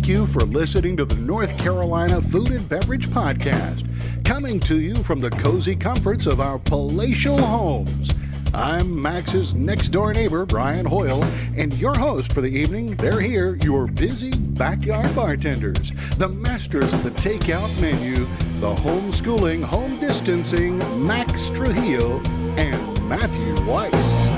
Thank you for listening to the North Carolina Food and Beverage Podcast, coming to you from the cozy comforts of our palatial homes. I'm Max's next-door neighbor, Brian Hoyle, and your host for the evening. They're here, your busy backyard bartenders, the masters of the takeout menu, the homeschooling, home distancing, Max Trujillo and Matthew Weiss.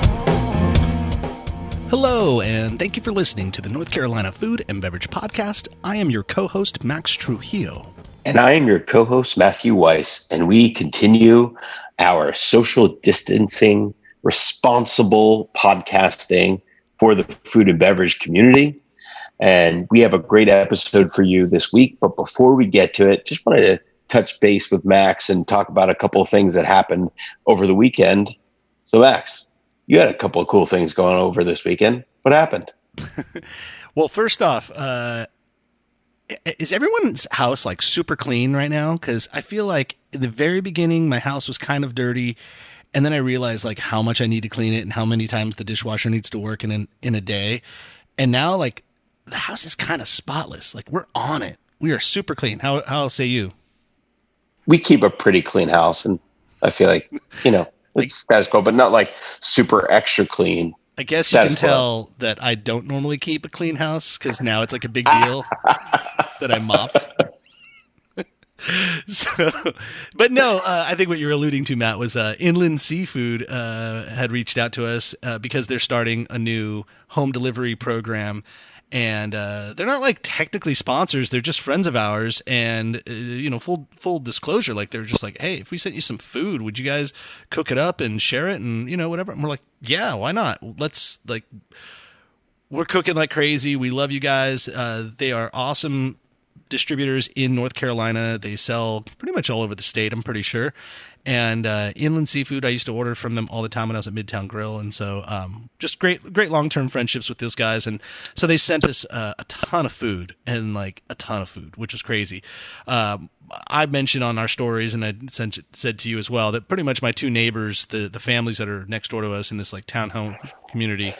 Hello, and thank you for listening to the North Carolina Food and Beverage Podcast. I am your co-host, Max Trujillo. And I am your co-host, Matthew Weiss, and we continue our social distancing, responsible podcasting for the food and beverage community. And we have a great episode for you this week. But before we get to it, just wanted to touch base with Max and talk about a couple of things that happened over the weekend. So Max, you had a couple of cool things going on over this weekend. What happened? Well, first off, is everyone's house like super clean right now? Because I feel like in the very beginning, my house was kind of dirty. And then I realized like how much I need to clean it and how many times the dishwasher needs to work in a day. And now like the house is kind of spotless. Like we're on it. We are super clean. How say you? We keep a pretty clean house, and I feel like, it's status quo, but not like super extra clean. I guess you can tell that I don't normally keep a clean house because now it's like a big deal that I mopped. But no, I think what you're alluding to, Matt, was Inland Seafood had reached out to us because they're starting a new home delivery program. And they're not like technically sponsors; they're just friends of ours. And full disclosure, like they're just like, hey, if we sent you some food, would you guys cook it up and share it and whatever? And we're like, yeah, why not? Let's we're cooking like crazy. We love you guys. They are awesome distributors in North Carolina. They sell pretty much all over the state, I'm pretty sure. And Inland Seafood, I used to order from them all the time when I was at Midtown Grill. And so just great long-term friendships with those guys. And so they sent us a ton of food, which was crazy. I mentioned on our stories, and I said to you as well, that pretty much my two neighbors, the families that are next door to us in this like townhome community,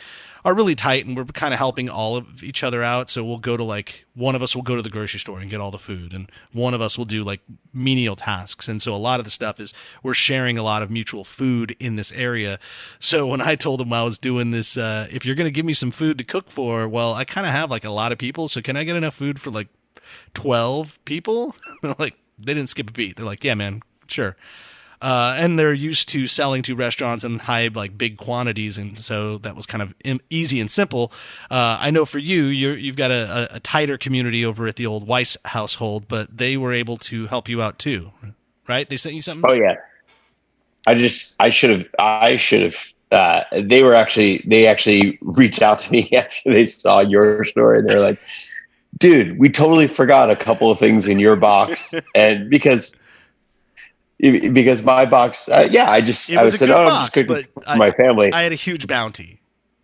are really tight, and we're kind of helping all of each other out. So we'll go to one of us will go to the grocery store and get all the food, and one of us will do like menial tasks. And so a lot of the stuff is we're sharing a lot of mutual food in this area. So when I told them I was doing this, if you're going to give me some food to cook for, well, I kind of have like a lot of people. So can I get enough food for like 12 people? Like they didn't skip a beat. They're like, yeah, man, sure. And they're used to selling to restaurants in big quantities, and so that was kind of easy and simple. I know for you've got a tighter community over at the old Weiss household, but they were able to help you out too, right? They sent you something? Oh yeah. I should have. They actually reached out to me after they saw your story. They're like, dude, we totally forgot a couple of things in your box, and because my box, I was just cooking for my family. I had a huge bounty.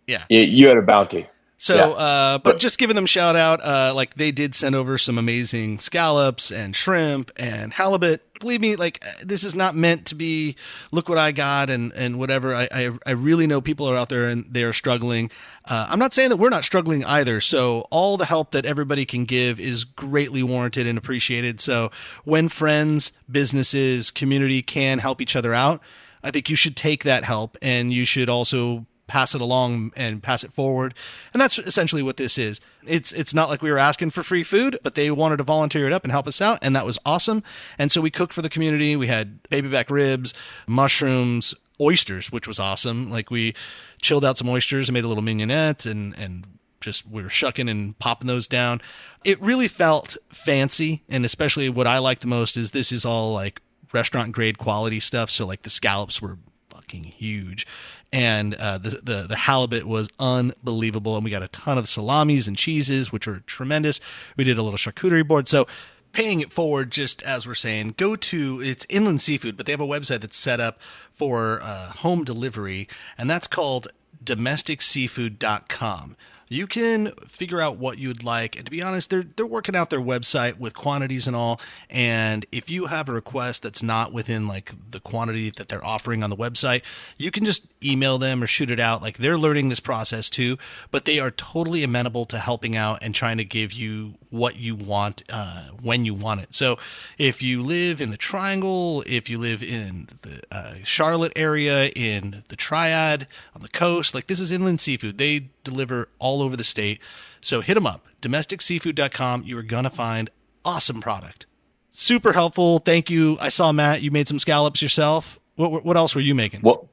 Yeah. You had a bounty. So, yeah. But just giving them a shout out, they did send over some amazing scallops and shrimp and halibut. Believe me, this is not meant to be, look what I got and whatever. I really know people are out there and they are struggling. I'm not saying that we're not struggling either. So all the help that everybody can give is greatly warranted and appreciated. So when friends, businesses, community can help each other out, I think you should take that help, and you should also pass it along and pass it forward. And that's essentially what this is. It's not like we were asking for free food, but they wanted to volunteer it up and help us out. And that was awesome. And so we cooked for the community. We had baby back ribs, mushrooms, oysters, which was awesome. We chilled out some oysters and made a little mignonette and just we were shucking and popping those down. It really felt fancy. And especially what I like the most is this is all restaurant grade quality stuff. So the scallops were fucking huge. And the halibut was unbelievable. And we got a ton of salamis and cheeses, which were tremendous. We did a little charcuterie board. So paying it forward, just as we're saying, it's Inland Seafood, but they have a website that's set up for home delivery, and that's called domesticseafood.com. you can figure out what you'd like. And to be honest, they're working out their website with quantities and all. And if you have a request that's not within like the quantity that they're offering on the website, you can just email them or shoot it out. Like they're learning this process too, but they are totally amenable to helping out and trying to give you what you want when you want it. So if you live in the Triangle, if you live in the Charlotte area, in the Triad, on the coast, like this is Inland Seafood. They deliver all over the state. So hit them up, domesticseafood.com. You are going to find awesome product. Super helpful. Thank you. I saw, Matt, you made some scallops yourself. What else were you making? Well,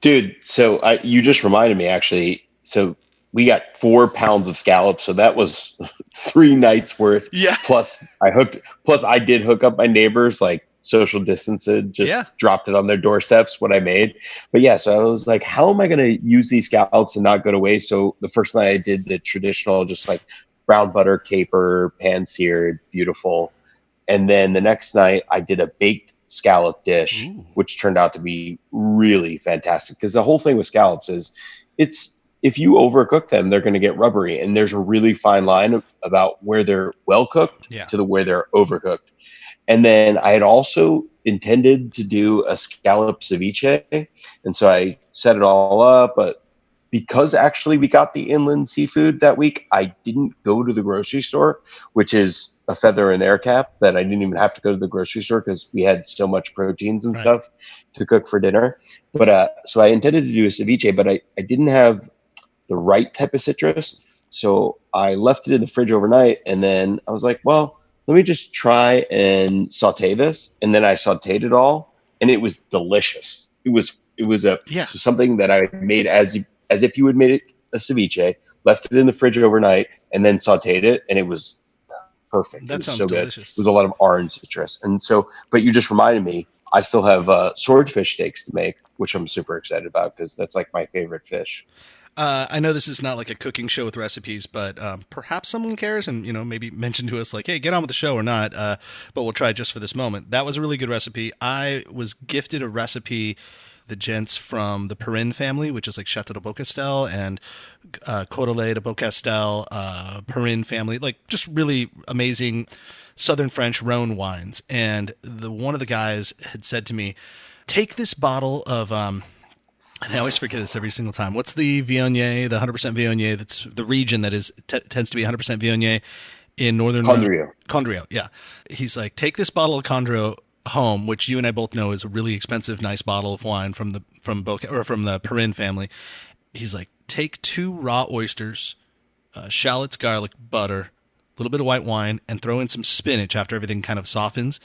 dude, so you just reminded me actually. So we got 4 pounds of scallops. So that was 3 nights worth. Yeah. Plus I did hook up my neighbors, like social distanced, just dropped it on their doorsteps what I made. But yeah, so I was like, how am I going to use these scallops and not go to waste? So the first night I did the traditional, just like brown butter, caper, pan seared, beautiful. And then the next night I did a baked scallop dish, which turned out to be really fantastic. Because the whole thing with scallops is if you overcook them, they're going to get rubbery. And there's a really fine line about where they're well cooked to where they're overcooked. And then I had also intended to do a scallop ceviche. And so I set it all up. But because actually we got the Inland Seafood that week, I didn't go to the grocery store, which is a feather in their cap that I didn't even have to go to the grocery store because we had so much proteins and stuff to cook for dinner. But so I intended to do a ceviche, but I didn't have the right type of citrus. So I left it in the fridge overnight. And then I was like, well, let me just try and saute this. And then I sauteed it all and it was delicious. It was so something that I made as if you had made it a ceviche, left it in the fridge overnight and then sauteed it. And it was perfect. That sounds so delicious. Good. It was a lot of orange citrus. And so, but you just reminded me, I still have swordfish steaks to make, which I'm super excited about because that's like my favorite fish. I know this is not like a cooking show with recipes, but perhaps someone cares and, maybe mention to us like, hey, get on with the show or not. But we'll try just for this moment. That was a really good recipe. I was gifted a recipe, the gents from the Perrin family, which is like Chateau de Beaucastel and Caudelet de Beaucastel, Perrin family, like just really amazing Southern French Rhone wines. And one of the guys had said to me, take this bottle of... and I always forget this every single time. What's the Viognier, the 100% Viognier? That's the region that tends to be 100% Viognier in northern Condrieu. Condrieu, yeah. He's like, take this bottle of Condrieu home, which you and I both know is a really expensive, nice bottle of wine from the Perrin family. He's like, take 2 raw oysters, shallots, garlic, butter, a little bit of white wine, and throw in some spinach after everything kind of softens.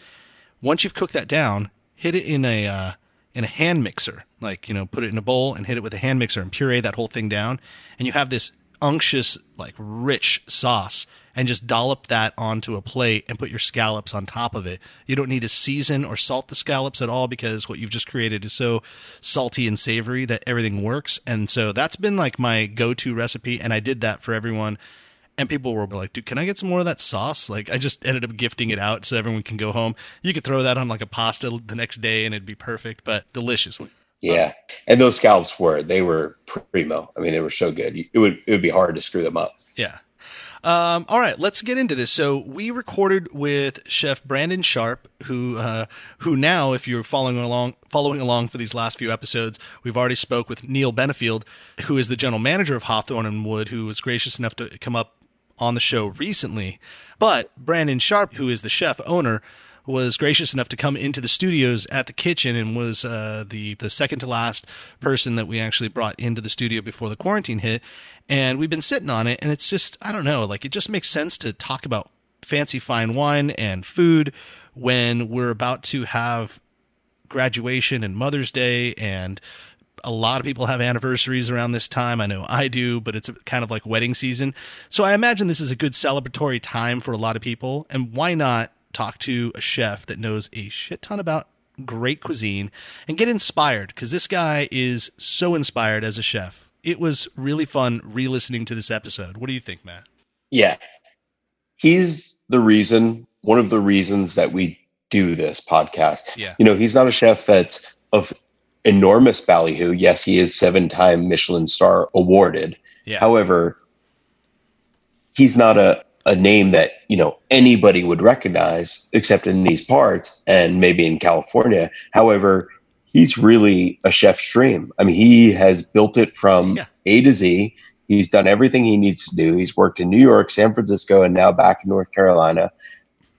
Once you've cooked that down, hit it in a hand mixer, like, put it in a bowl and hit it with a hand mixer and puree that whole thing down. And you have this unctuous, like rich sauce and just dollop that onto a plate and put your scallops on top of it. You don't need to season or salt the scallops at all because what you've just created is so salty and savory that everything works. And so that's been like my go-to recipe. And I did that for everyone. And people were like, dude, can I get some more of that sauce? Like, I just ended up gifting it out so everyone can go home. You could throw that on like a pasta the next day and it'd be perfect, but delicious. Yeah. And those scallops they were primo. I mean, they were so good. It would be hard to screw them up. Yeah. All right, let's get into this. So we recorded with Chef Brandon Sharp, who now, if you're following along for these last few episodes, we've already spoke with Neil Benefield, who is the general manager of Hawthorne and Wood, who was gracious enough to come up on the show recently. But Brandon Sharp, who is the chef owner, was gracious enough to come into the studios at the kitchen and was the second to last person that we actually brought into the studio before the quarantine hit. And we've been sitting on it, and it's just, I don't know, like it just makes sense to talk about fancy fine wine and food when we're about to have graduation and Mother's Day, and a lot of people have anniversaries around this time. I know I do, but it's kind of like wedding season. So I imagine this is a good celebratory time for a lot of people. And why not talk to a chef that knows a shit ton about great cuisine and get inspired? Because this guy is so inspired as a chef. It was really fun re-listening to this episode. What do you think, Matt? Yeah. He's one of the reasons that we do this podcast. Yeah. He's not a chef that's of enormous ballyhoo. Yes, he is 7-time Michelin star awarded. Yeah. However, he's not a name that, anybody would recognize except in these parts and maybe in California. However, he's really a chef's dream. I mean, he has built it from A to Z. He's done everything he needs to do. He's worked in New York, San Francisco, and now back in North Carolina.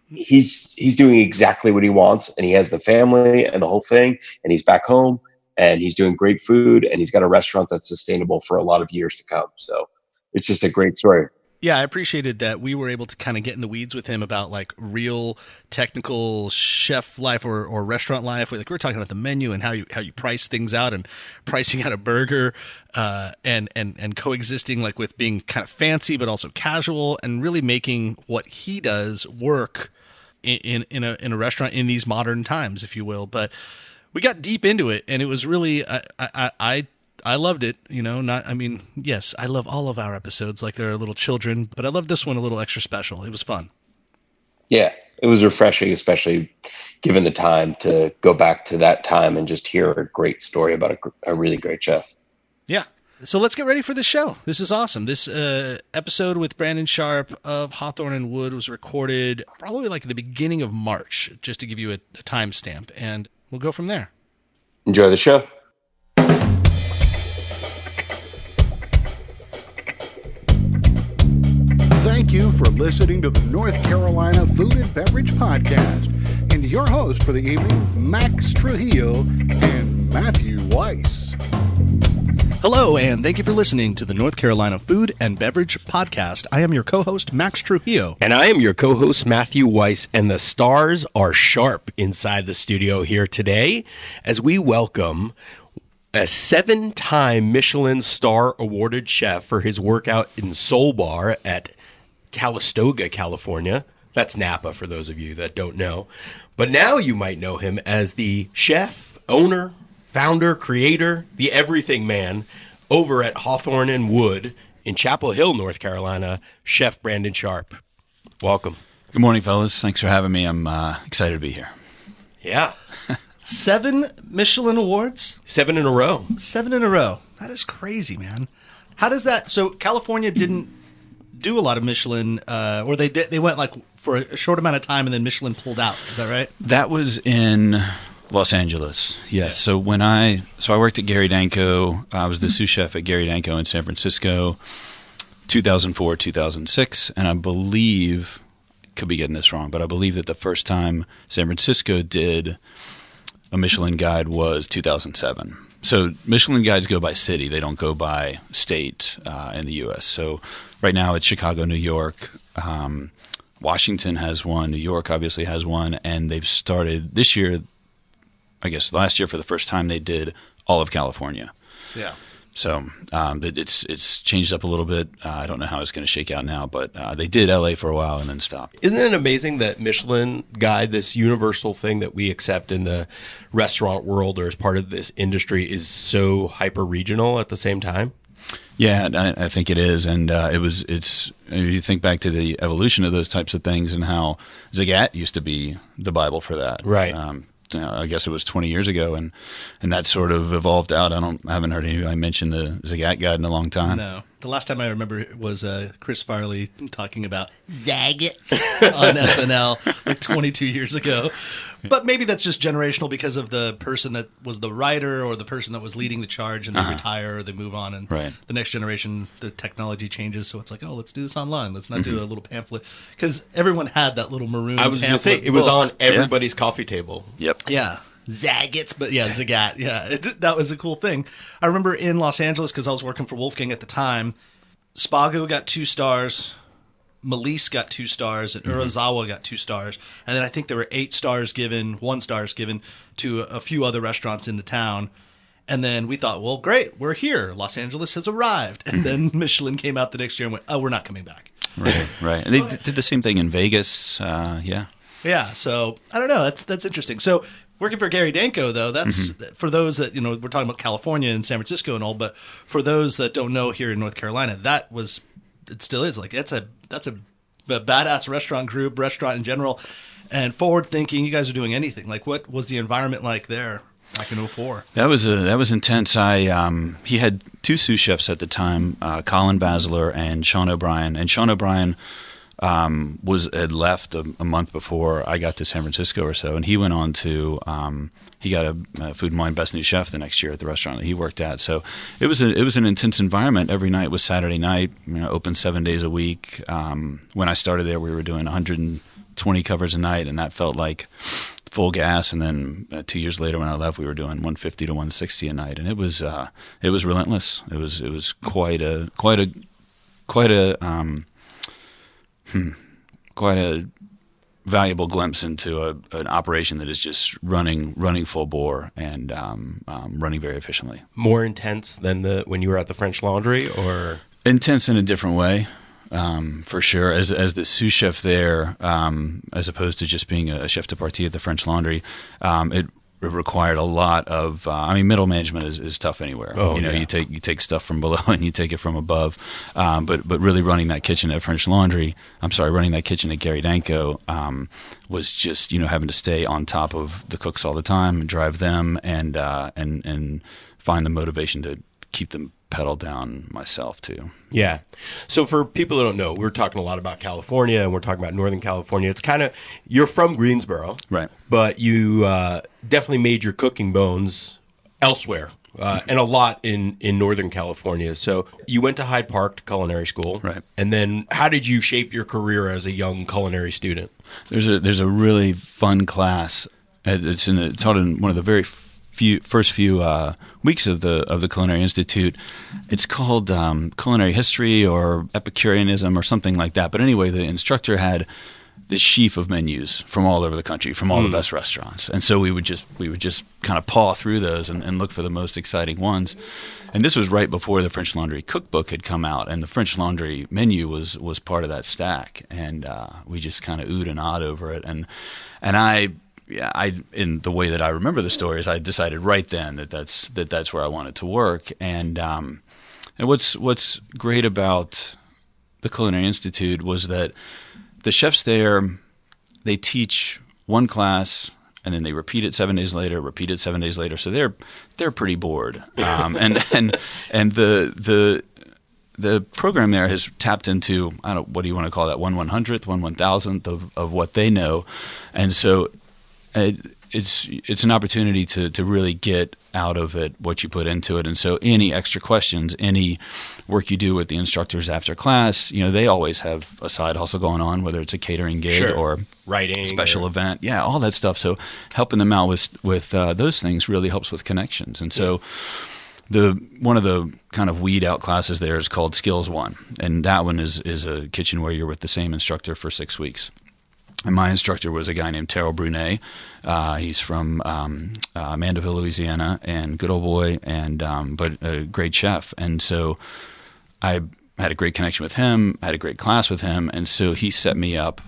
He's doing exactly what he wants, and he has the family and the whole thing, and he's back home, and he's doing great food, and he's got a restaurant that's sustainable for a lot of years to come. So it's just a great story. Yeah, I appreciated that we were able to kind of get in the weeds with him about like real technical chef life or restaurant life. Like we were talking about the menu and how you price things out and pricing out a burger, and coexisting like with being kind of fancy but also casual, and really making what he does work in a restaurant in these modern times, if you will. But we got deep into it, and it was really I loved it, yes, I love all of our episodes like they're little children, but I love this one a little extra special. It was fun. Yeah, it was refreshing, especially given the time to go back to that time and just hear a great story about a really great chef. Yeah. So let's get ready for the show. This is awesome. This episode with Brandon Sharp of Hawthorne and Wood was recorded probably like at the beginning of March, just to give you a timestamp, and we'll go from there. Enjoy the show. Thank you for listening to the North Carolina Food and Beverage Podcast, and your host for the evening, Max Trujillo and Matthew Weiss. Hello, and thank you for listening to the North Carolina Food and Beverage Podcast. I am your co-host, Max Trujillo. And I am your co-host, Matthew Weiss, and the stars are sharp inside the studio here today as we welcome a 7-time Michelin star awarded chef for his work out in Soul Bar at Calistoga, California. That's Napa for those of you that don't know. But now you might know him as the chef, owner, founder, creator, the everything man over at Hawthorne and Wood in Chapel Hill, North Carolina, Chef Brandon Sharp. Welcome. Good morning, fellas. Thanks for having me. I'm excited to be here. Yeah. 7 Michelin awards? 7 in a row. 7 in a row. That is crazy, man. How does that... So California didn't do a lot of Michelin, or they did. They went like for a short amount of time, and then Michelin pulled out. Is that right? That was in Los Angeles. Yes. Yeah. So I worked at Gary Danko. I was the sous chef at Gary Danko in San Francisco, 2004, 2006, and I believe, could be getting this wrong, but I believe that the first time San Francisco did a Michelin guide was 2007. So Michelin guides go by city; they don't go by state in the U.S. So right now it's Chicago, New York. Washington has one. New York obviously has one, and they've started this year. I guess last year for the first time they did all of California. Yeah. So it's changed up a little bit. I don't know how it's going to shake out now, but they did LA for a while and then stopped. Isn't it amazing that Michelin guide, this universal thing that we accept in the restaurant world or as part of this industry, is so hyper regional at the same time? Yeah, I think it is, and it's. You think back to the evolution of those types of things and how Zagat used to be the Bible for that, right? I guess it was 20 years ago, and that sort of evolved out. I haven't heard anybody mention the Zagat guide in a long time. No. The last time I remember was Chris Farley talking about Zagat's on SNL like 22 years ago. But maybe that's just generational because of the person that was the writer or the person that was leading the charge, and they retire or they move on, and the next generation, the technology changes. So it's like, oh, let's do this online. Let's not do a little pamphlet, because everyone had that little maroon. I was going to say it was on everybody's coffee table. Yep. Yeah. Zagat's, but yeah, Zagat. Yeah, that was a cool thing. I remember in Los Angeles, because I was working for Wolfgang at the time, Spago got 2 stars, Melise got 2 stars, and Urasawa got 2 stars. And then I think there were 1 star given to a few other restaurants in the town. And then we thought, well, great, we're here. Los Angeles has arrived. And then Michelin came out the next year and went, oh, we're not coming back. Right. And they did the same thing in Vegas. Yeah. Yeah, so I don't know. That's interesting. So working for Gary Danko, though, that's for those that, we're talking about California and San Francisco and all, but for those that don't know here in North Carolina, it still is like that's a badass restaurant in general, and forward thinking. You guys are doing anything. Like, what was the environment like there? back in 2004. That was intense. He had two sous chefs at the time, Colin Basler and Sean O'Brien. And Sean O'Brien had left a month before I got to San Francisco or so, and he went on to he got a Food and Wine Best New Chef the next year at the restaurant that he worked at. So it was an intense environment. Every night was Saturday night, open 7 days a week. When I started there, we were doing 120 covers a night, and that felt like full gas. And then 2 years later, when I left, we were doing 150 to 160 a night, and it was relentless. It was quite a valuable glimpse into an operation that is just running full bore and running very efficiently. More intense than when you were at the French Laundry, or intense in a different way, for sure. As the sous chef there, as opposed to just being a chef de partie at the French Laundry, it required a lot of. Middle management is tough anywhere. Oh, you take stuff from below and you take it from above. But really running that kitchen at French Laundry, running that kitchen at Gary Danko, was just having to stay on top of the cooks all the time, and drive them, and find the motivation to keep them pedal down myself too. Yeah. So for people that don't know, we're talking a lot about California, and we're talking about Northern California. It's kind of, you're from Greensboro, right? But you definitely made your cooking bones elsewhere, and a lot in Northern California. So you went to Hyde Park Culinary School, right? And then how did you shape your career as a young culinary student? There's a really fun class. It's taught in one of the very first few weeks of the Culinary Institute. It's called Culinary History or Epicureanism or something like that. But anyway, the instructor had this sheaf of menus from all over the country, from all the best restaurants, and so we would just kind of paw through those and look for the most exciting ones. And this was right before the French Laundry cookbook had come out, and the French Laundry menu was part of that stack, and we just kind of oohed and awed over it, and I in the way that I remember the stories, I decided right then that's where I wanted to work. And what's great about the Culinary Institute was that the chefs there, they teach one class and then they repeat it 7 days later, So they're pretty bored. And the program there has tapped into, what do you want to call that, 1/100th, 1/1000th of what they know, and so. It's an opportunity to really get out of it what you put into it. And so any extra questions, any work you do with the instructors after class, they always have a side hustle going on, whether it's a catering gig or writing, special event. Yeah, all that stuff. So helping them out with those things really helps with connections. And so one of the kind of weed out classes there is called Skills 1. And that one is a kitchen where you're with the same instructor for 6 weeks. And my instructor was a guy named Terrell Brunet. He's from Mandeville, Louisiana, and good old boy, and but a great chef. And so I had a great connection with him, had a great class with him, and so he set me up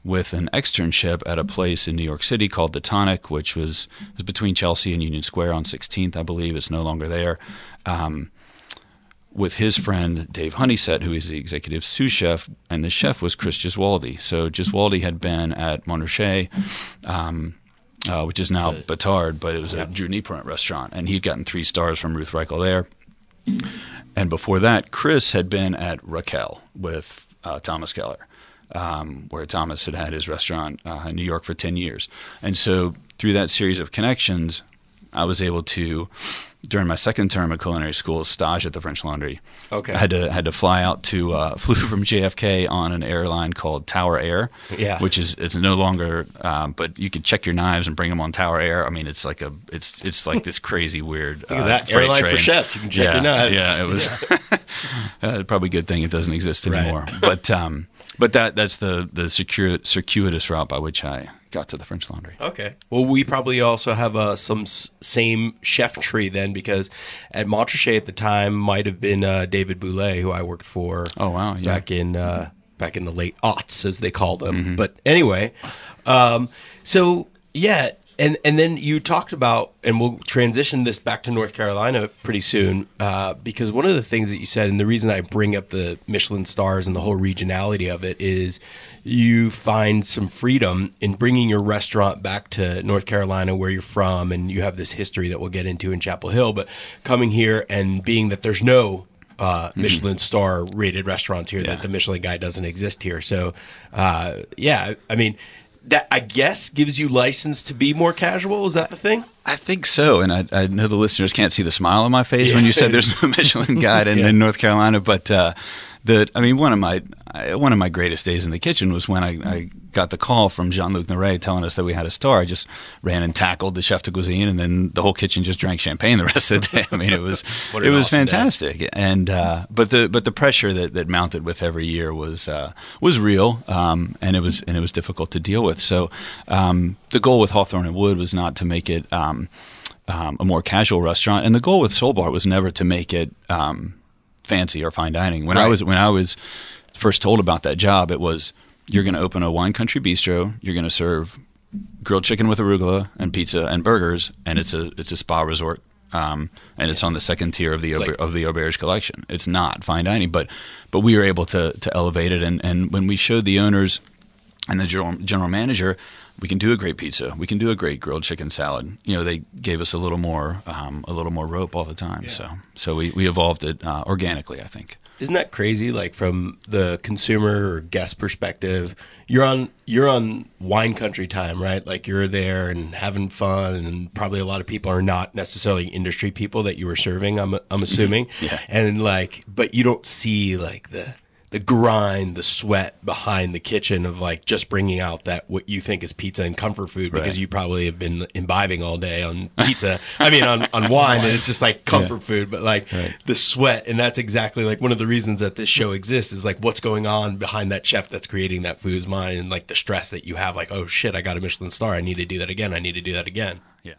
with an externship at a place in New York City called The Tonic, which was between Chelsea and Union Square on 16th, I believe. It's no longer there. With his friend Dave Honeysett, who is the executive sous chef, and the chef was Chris Gesualdi. So Gesualdi had been at Montrachet, which is now Batard, but it was a Drew Nieporent restaurant, and he'd gotten 3 stars from Ruth Reichel there. And before that, Chris had been at Raquel with Thomas Keller, where Thomas had his restaurant in New York for 10 years. And so through that series of connections, I was able to, during my second term at culinary school, stage at the French Laundry. Okay. I had to fly out flew from JFK on an airline called Tower Air, which it's no longer, but you could check your knives and bring them on Tower Air. I mean, it's like this crazy weird Look at that airline train. For chefs. You can check your knives. Yeah, it was probably a good thing it doesn't exist anymore. Right. But that's the circuitous route by which I got to the French Laundry. Okay. Well, we probably also have some same chef tree then, because at Montrachet at the time might have been David Boulay, who I worked for. Oh wow! Yeah. Back in the late aughts, as they call them. Mm-hmm. But anyway, so yeah, And then you talked about, and we'll transition this back to North Carolina pretty soon, because one of the things that you said, and the reason I bring up the Michelin stars and the whole regionality of it, is you find some freedom in bringing your restaurant back to North Carolina, where you're from, and you have this history that we'll get into in Chapel Hill, but coming here and being that there's no Michelin star rated restaurants here, that the Michelin guide doesn't exist here. So, I mean, that, I guess, gives you license to be more casual. Is that the thing? I think so. And I know the listeners can't see the smile on my face when you said there's no Michelin guide in North Carolina, but one of my greatest days in the kitchen was when I got the call from Jean-Luc Naray telling us that we had a star. I just ran and tackled the chef de cuisine, and then the whole kitchen just drank champagne the rest of the day. I mean, it was awesome fantastic. Day. And but the pressure that mounted with every year was real, and it was difficult to deal with. So the goal with Hawthorne and Wood was not to make it a more casual restaurant, and the goal with Soul Bar was never to make it fancy or fine dining. When I was first told about that job, it was, you're going to open a wine country bistro, you're going to serve grilled chicken with arugula and pizza and burgers, and it's a spa resort, and it's on the second tier of the Auberge collection. It's not fine dining, but we were able to elevate it, and when we showed the owners and the general manager, we can do a great pizza, we can do a great grilled chicken salad, they gave us a little more rope all the time. Yeah. So we evolved it organically, I think. Isn't that crazy? Like, from the consumer or guest perspective, you're on wine country time, right? Like, you're there and having fun, and probably a lot of people are not necessarily industry people that you were serving, I'm assuming. Yeah. And but you don't see like the grind, the sweat behind the kitchen of like just bringing out that what you think is pizza and comfort food, because you probably have been imbibing all day on pizza. I mean, on wine, and it's just like comfort food, but like the sweat. And that's exactly like one of the reasons that this show exists, is like what's going on behind that chef that's creating that food's mind, and like the stress that you have, like, oh shit, I got a Michelin star, I need to do that again. Yeah.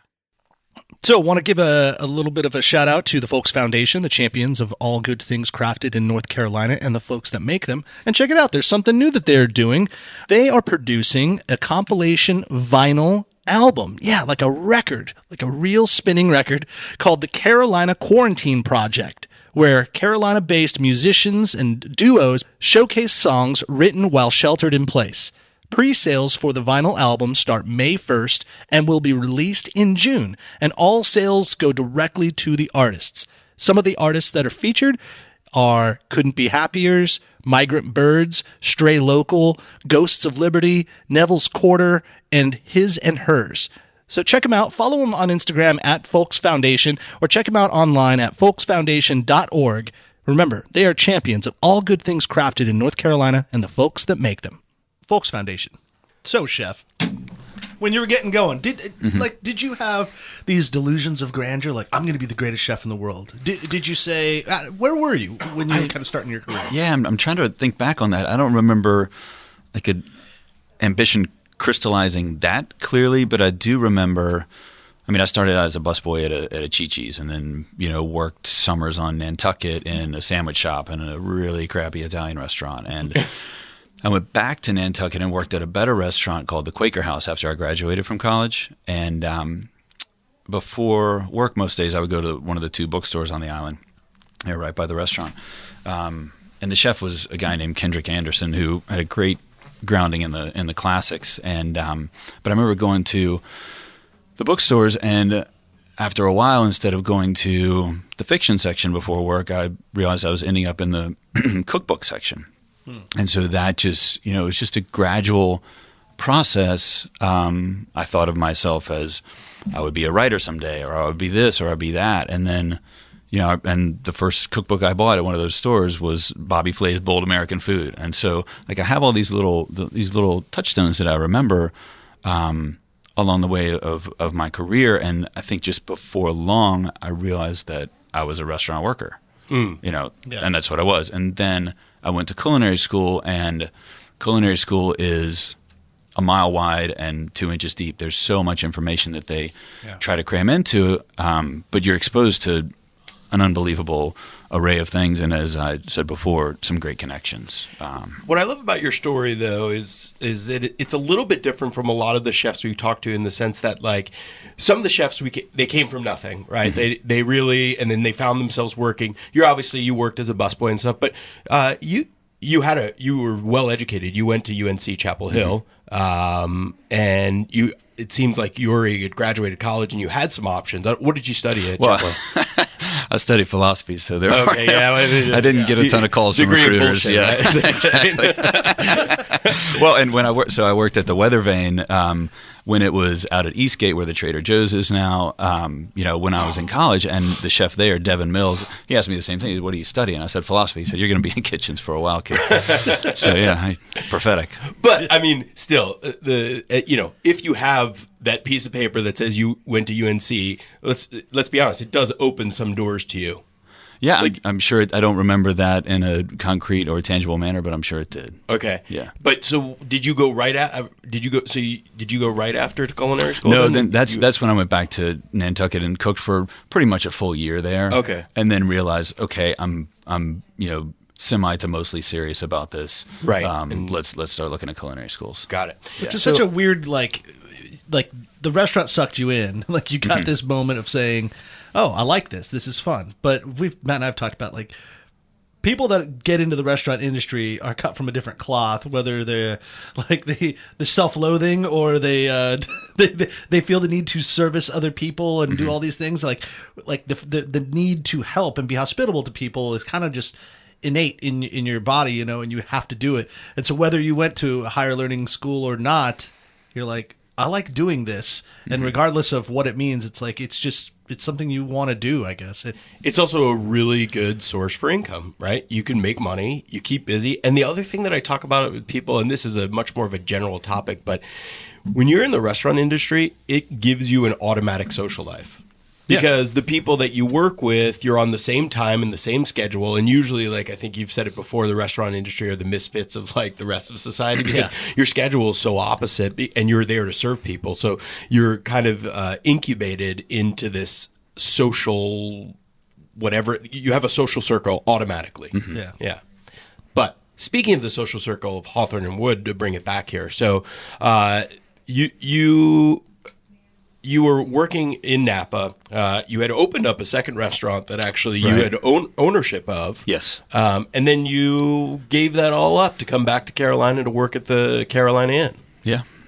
So, want to give a little bit of a shout out to the Folks Foundation, the champions of all good things crafted in North Carolina, and the folks that make them. And check it out, there's something new that they're doing. They are producing a compilation vinyl album. Yeah, like a record, like a real spinning record, called the Carolina Quarantine Project, where Carolina-based musicians and duos showcase songs written while sheltered in place. Pre-sales for the vinyl album start May 1st and will be released in June, and all sales go directly to the artists. Some of the artists that are featured are Couldn't Be Happiers, Migrant Birds, Stray Local, Ghosts of Liberty, Neville's Quarter, and His and Hers. So check them out. Follow them on Instagram at Folks Foundation, or check them out online at folksfoundation.org. Remember, they are champions of all good things crafted in North Carolina and the folks that make them. Folks Foundation. So, Chef, when you were getting going, did you have these delusions of grandeur? Like, I'm going to be the greatest chef in the world. Did you say, where were you when you were kind of starting your career? Yeah, I'm trying to think back on that. I don't remember like an ambition crystallizing that clearly, but I do remember. I mean, I started out as a busboy at a Chi-Chi's, and then worked summers on Nantucket in a sandwich shop and a really crappy Italian restaurant, and I went back to Nantucket and worked at a better restaurant called the Quaker House after I graduated from college. And before work most days, I would go to one of the two bookstores on the island, right by the restaurant. And the chef was a guy named Kendrick Anderson, who had a great grounding in the classics. And but I remember going to the bookstores, and after a while, instead of going to the fiction section before work, I realized I was ending up in the cookbook section. And so that just, it was just a gradual process. I thought of myself as I would be a writer someday, or I would be this, or I'd be that. And then, and the first cookbook I bought at one of those stores was Bobby Flay's Bold American Food. And so, like, I have all these little touchstones that I remember along the way of my career. And I think just before long, I realized that I was a restaurant worker, and that's what I was. And then I went to culinary school, and culinary school is a mile wide and 2 inches deep. There's so much information that they try to cram into, but you're exposed to an unbelievable array of things, and as I said before, some great connections. What I love about your story, though, is that it's a little bit different from a lot of the chefs we talk to, in the sense that, like, some of the chefs they came from nothing, right? Mm-hmm. They really, and then they found themselves working. You worked as a busboy and stuff, but you were well educated. You went to UNC Chapel Hill, and you. It seems like you already had graduated college and you had some options. What did you study at Chapel Hill? I studied philosophy, so there. Okay, I didn't get a ton of calls from recruiters. Bullshit, yeah, right? exactly. Well, and when I worked at the Weather Vane when it was out at Eastgate, where the Trader Joe's is now. When I was in college, and the chef there, Devin Mills, he asked me the same thing. What do you study? And I said philosophy. He said, "You're going to be in kitchens for a while, kid." So yeah, prophetic. But I mean, still, if you have that piece of paper that says you went to UNC, let's be honest, it does open some doors to you. Yeah, I'm sure. I don't remember that in a concrete or tangible manner, but I'm sure it did. Okay. Yeah. But so did you go right did you go right after to culinary school? No, then that's when I went back to Nantucket and cooked for pretty much a full year there. Okay. And then realized, okay, I'm semi to mostly serious about this. Right. And let's start looking at culinary schools. Got it. Which is such a weird, like the restaurant sucked you in. Like, you got this moment of saying, oh, I like this. This is fun. But Matt and I have talked about, like, people that get into the restaurant industry are cut from a different cloth, whether they're like they're self-loathing or they feel the need to service other people and do all these things. Like the need to help and be hospitable to people is kind of just innate in your body, and you have to do it. And so whether you went to a higher learning school or not, you're like, I like doing this. And regardless of what it means, it's like, it's something you want to do, I guess. It's also a really good source for income, right? You can make money, you keep busy. And the other thing that I talk about with people, and this is a much more of a general topic, but when you're in the restaurant industry, it gives you an automatic social life. Because the people that you work with, you're on the same time and the same schedule. And usually, like, I think you've said it before, the restaurant industry are the misfits of, like, the rest of society, because your schedule is so opposite and you're there to serve people. So you're kind of incubated into this social, whatever. You have a social circle automatically. Yeah. But speaking of the social circle of Hawthorne and Wood, to bring it back here. So you were working in Napa. You had opened up a second restaurant that actually you had ownership of. Yes. And then you gave that all up to come back to Carolina to work at the Carolina Inn.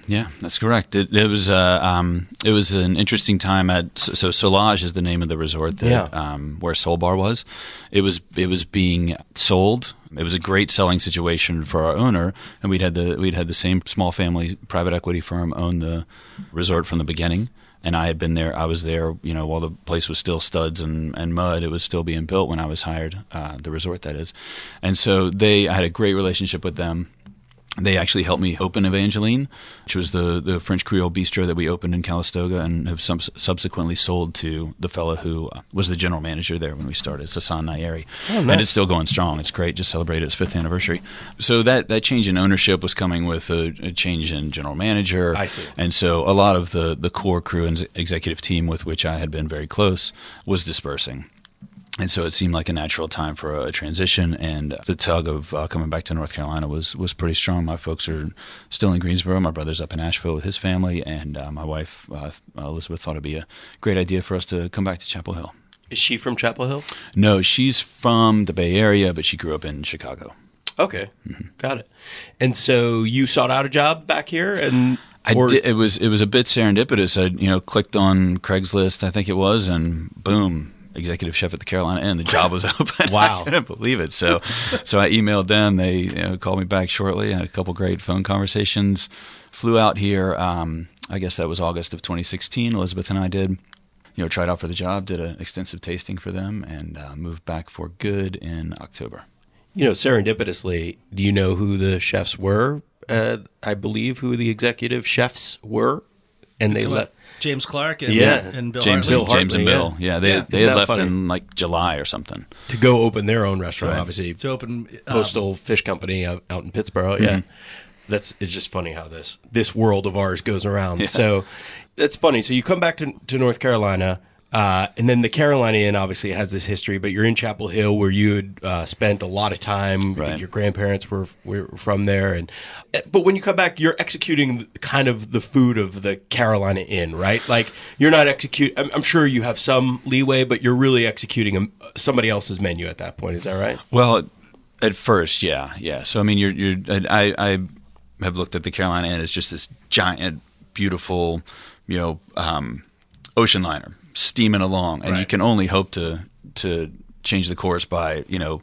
Yeah, that's correct. It was an interesting time so Solage is the name of the resort that where Soul Bar was. It was being sold. It was a great selling situation for our owner, and we'd had the same small family private equity firm own the resort from the beginning. And I had been there. I was there, while the place was still studs and mud. It was still being built when I was hired, the resort, that is. And so I had a great relationship with them. They actually helped me open Evangeline, which was the French Creole bistro that we opened in Calistoga and have subsequently sold to the fellow who was the general manager there when we started, Sasan Nayeri. Oh, nice. And it's still going strong. It's great. Just celebrated its 5th anniversary. So that change in ownership was coming with a change in general manager. I see. And so a lot of the core crew and executive team with which I had been very close was dispersing. And so it seemed like a natural time for a transition, and the tug of coming back to North Carolina was pretty strong. My folks are still in Greensboro. My brother's up in Asheville with his family, and my wife, Elizabeth, thought it'd be a great idea for us to come back to Chapel Hill. Is she from Chapel Hill? No, she's from the Bay Area, but she grew up in Chicago. Okay, got it. And so you sought out a job back here, and I did. It was a bit serendipitous. I clicked on Craigslist, I think it was, and boom. Executive chef at the Carolina Inn. The job was open. Wow. I couldn't believe it. So I emailed them. They called me back shortly. I had a couple great phone conversations. Flew out here. I guess that was August of 2016. Elizabeth and I did. Tried out for the job, did an extensive tasting for them, and moved back for good in October. Serendipitously, do you know who the chefs were? I believe who the executive chefs were, and they left. James Clark and Bill Hartley. James and Bill. Yeah, they had left in like July or something to go open their own restaurant. Right. Obviously, to open Coastal Fish Company out in Pittsburgh. Yeah, it's just funny how this world of ours goes around. Yeah. So that's funny. So you come back to North Carolina. And then the Carolina Inn obviously has this history, but you're in Chapel Hill where you had spent a lot of time. I think your grandparents were from there. But when you come back, you're executing kind of the food of the Carolina Inn, right? Like you're not I'm sure you have some leeway, but you're really executing somebody else's menu at that point. Is that right? Well, at first, yeah. So I mean, I have looked at the Carolina Inn as just this giant, beautiful, ocean liner steaming along, and you can only hope to change the course by a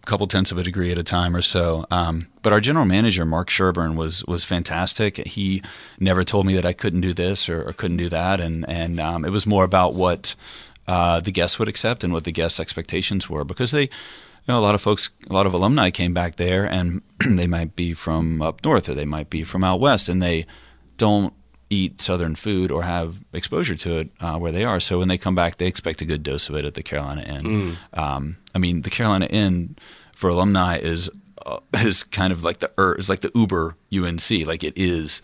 couple tenths of a degree at a time or so. But our general manager, Mark Sherburne, was fantastic. He never told me that I couldn't do this or couldn't do that, and it was more about what the guests would accept and what the guests' expectations were, because a lot of alumni came back there, and they might be from up north or they might be from out west, and they don't eat Southern food or have exposure to it where they are. So when they come back, they expect a good dose of it at the Carolina Inn. I mean, the Carolina Inn for alumni is kind of like the Uber UNC. Like it is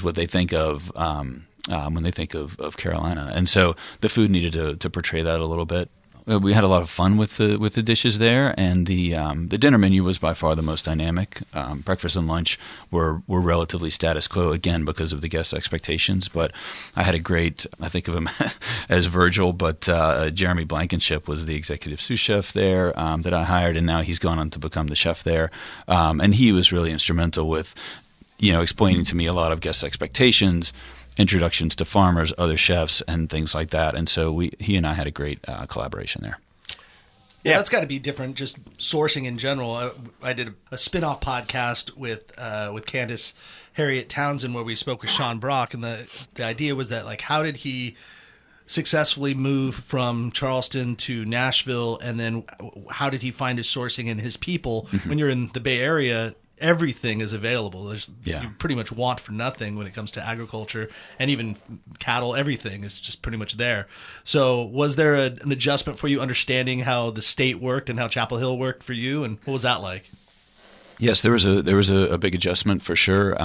what they think of when they think of Carolina. And so the food needed to portray that a little bit. We had a lot of fun with the dishes there, and the dinner menu was by far the most dynamic. Breakfast and lunch were relatively status quo, again because of the guest expectations. But I had I think of him as Virgil, but Jeremy Blankenship was the executive sous chef there that I hired, and now he's gone on to become the chef there. And he was really instrumental with explaining to me a lot of guest expectations, introductions to farmers, other chefs, and things like that. And so he and I had a great collaboration there. Yeah, that's got to be different, just sourcing in general. I did a spin-off podcast with Candace Harriet Townsend where we spoke with Sean Brock, and the idea was that, like, how did he successfully move from Charleston to Nashville, and then how did he find his sourcing and his people? When you're in the Bay Area, everything is available. You pretty much want for nothing when it comes to agriculture, and even cattle. Everything is just pretty much there. So was there an adjustment for you understanding how the state worked and how Chapel Hill worked for you, and what was that like? Yes, there was a big adjustment for sure.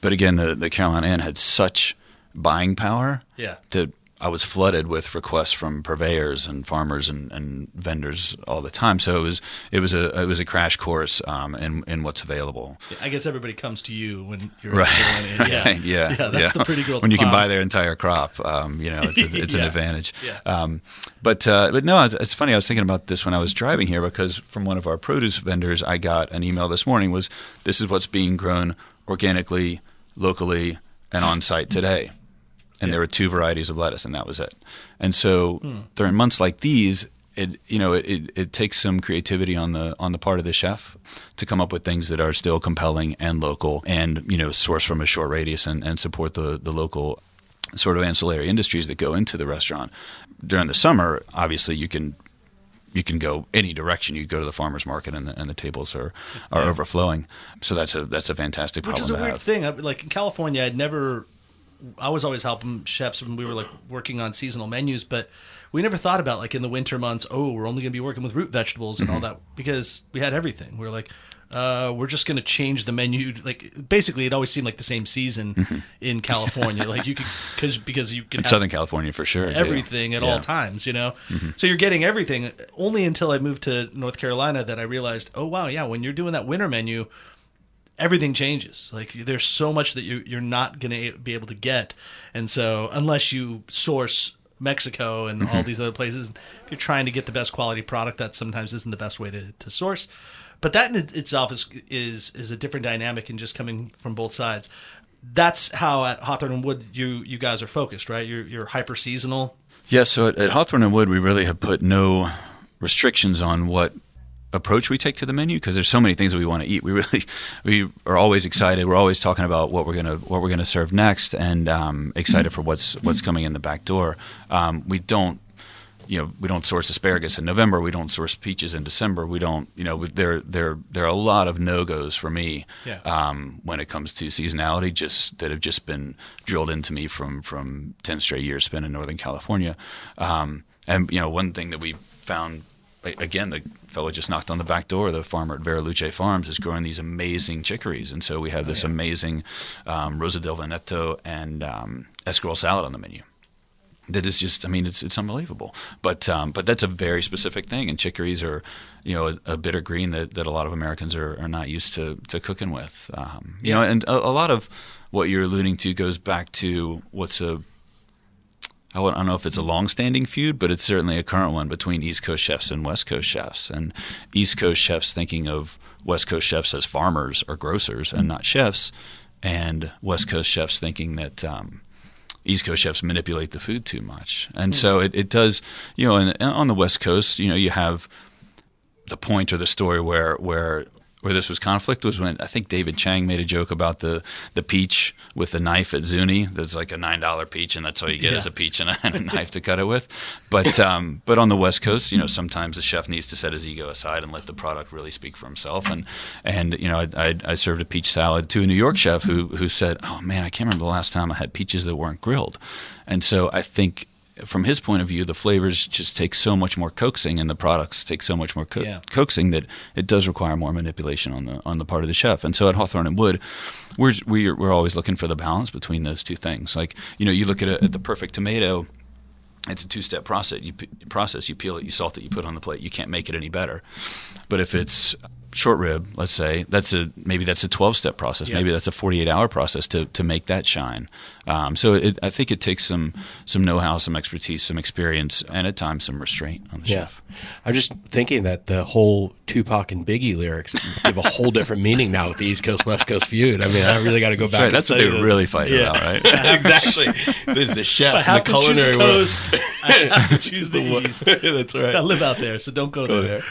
But again, the Carolina Inn had such buying power that I was flooded with requests from purveyors and farmers and vendors all the time. So it was a crash course in what's available. I guess everybody comes to you when you're right. Yeah, that's the pretty girl. When you can buy their entire crop, it's an advantage. Yeah. But no, it's funny. I was thinking about this when I was driving here, because from one of our produce vendors, I got an email this morning. This is what's being grown organically, locally, and on site today. And there were 2 varieties of lettuce, and that was it. And so during months like these, it takes some creativity on the part of the chef to come up with things that are still compelling and local, and source from a short radius and support the local sort of ancillary industries that go into the restaurant. During the summer, obviously you can go any direction. You go to the farmer's market, and the tables are overflowing. So that's a fantastic problem to have. Which is a weird thing. Like in California, I was always helping chefs when we were like working on seasonal menus, but we never thought about, like, in the winter months, we're only going to be working with root vegetables and all that, because we had everything. We were like, we're just going to change the menu. Like, basically, it always seemed like the same season in California. Like, you could, because you could in Southern California for sure, everything at all times, So you're getting everything. Only until I moved to North Carolina that I realized, oh wow, yeah, when you're doing that winter menu, everything changes. Like, there's so much that you're not going to be able to get. And so unless you source Mexico and all these other places, if you're trying to get the best quality product, that sometimes isn't the best way to source. But that in itself is a different dynamic, and just coming from both sides. That's how at Hawthorne and Wood you guys are focused, right? You're hyper seasonal. Yeah, so at Hawthorne and Wood, we really have put no restrictions on what approach we take to the menu, because there's so many things that we want to eat. We are always excited. We're always talking about what we're gonna serve next, and excited for what's coming in the back door. We don't source asparagus in November. We don't source peaches in December. We don't. There are a lot of no-goes for me when it comes to seasonality, that have just been drilled into me from 10 straight years spent in Northern California. And one thing that we found. Again, the fellow just knocked on the back door. The farmer at Veraluce Farms is growing these amazing chicories, and so we have this amazing Rosa del Veneto and escarole salad on the menu. that is just, I mean, it's unbelievable. But that's a very specific thing, and chicories are, a bitter green that a lot of Americans are not used to cooking with. And a lot of what you're alluding to goes back to I don't know if it's a long-standing feud, but it's certainly a current one between East Coast chefs and West Coast chefs. And East Coast chefs thinking of West Coast chefs as farmers or grocers and not chefs, and West Coast chefs thinking that East Coast chefs manipulate the food too much. And so it does, and on the West Coast, you have the point or the story where this was conflict was when I think David Chang made a joke about the peach with the knife at Zuni. That's like a $9 peach, and that's all you get is a peach and a knife to cut it with. But on the West Coast, sometimes the chef needs to set his ego aside and let the product really speak for himself. And I served a peach salad to a New York chef who said, "Oh man, I can't remember the last time I had peaches that weren't grilled." And so I think, from his point of view, the flavors just take so much more coaxing, and the products take so much more coaxing that it does require more manipulation on the part of the chef. And so at Hawthorne and Wood, we're always looking for the balance between those two things. Like you look at the perfect tomato. It's a two-step process. You peel it, you salt it, you put it on the plate. You can't make it any better. But if it's short rib, let's say, maybe that's a 12-step process. Yeah. Maybe that's a 48-hour process to make that shine. So I think it takes some know-how, some expertise, some experience, and at times some restraint on the chef. I'm just thinking that the whole Tupac and Biggie lyrics give a whole different meaning now with the East Coast West Coast feud. I mean, I really got to go back. Right. That's what they really fight about, right? Exactly. The chef, and the culinary world. I have to choose the East. That's right. I live out there, so don't go there.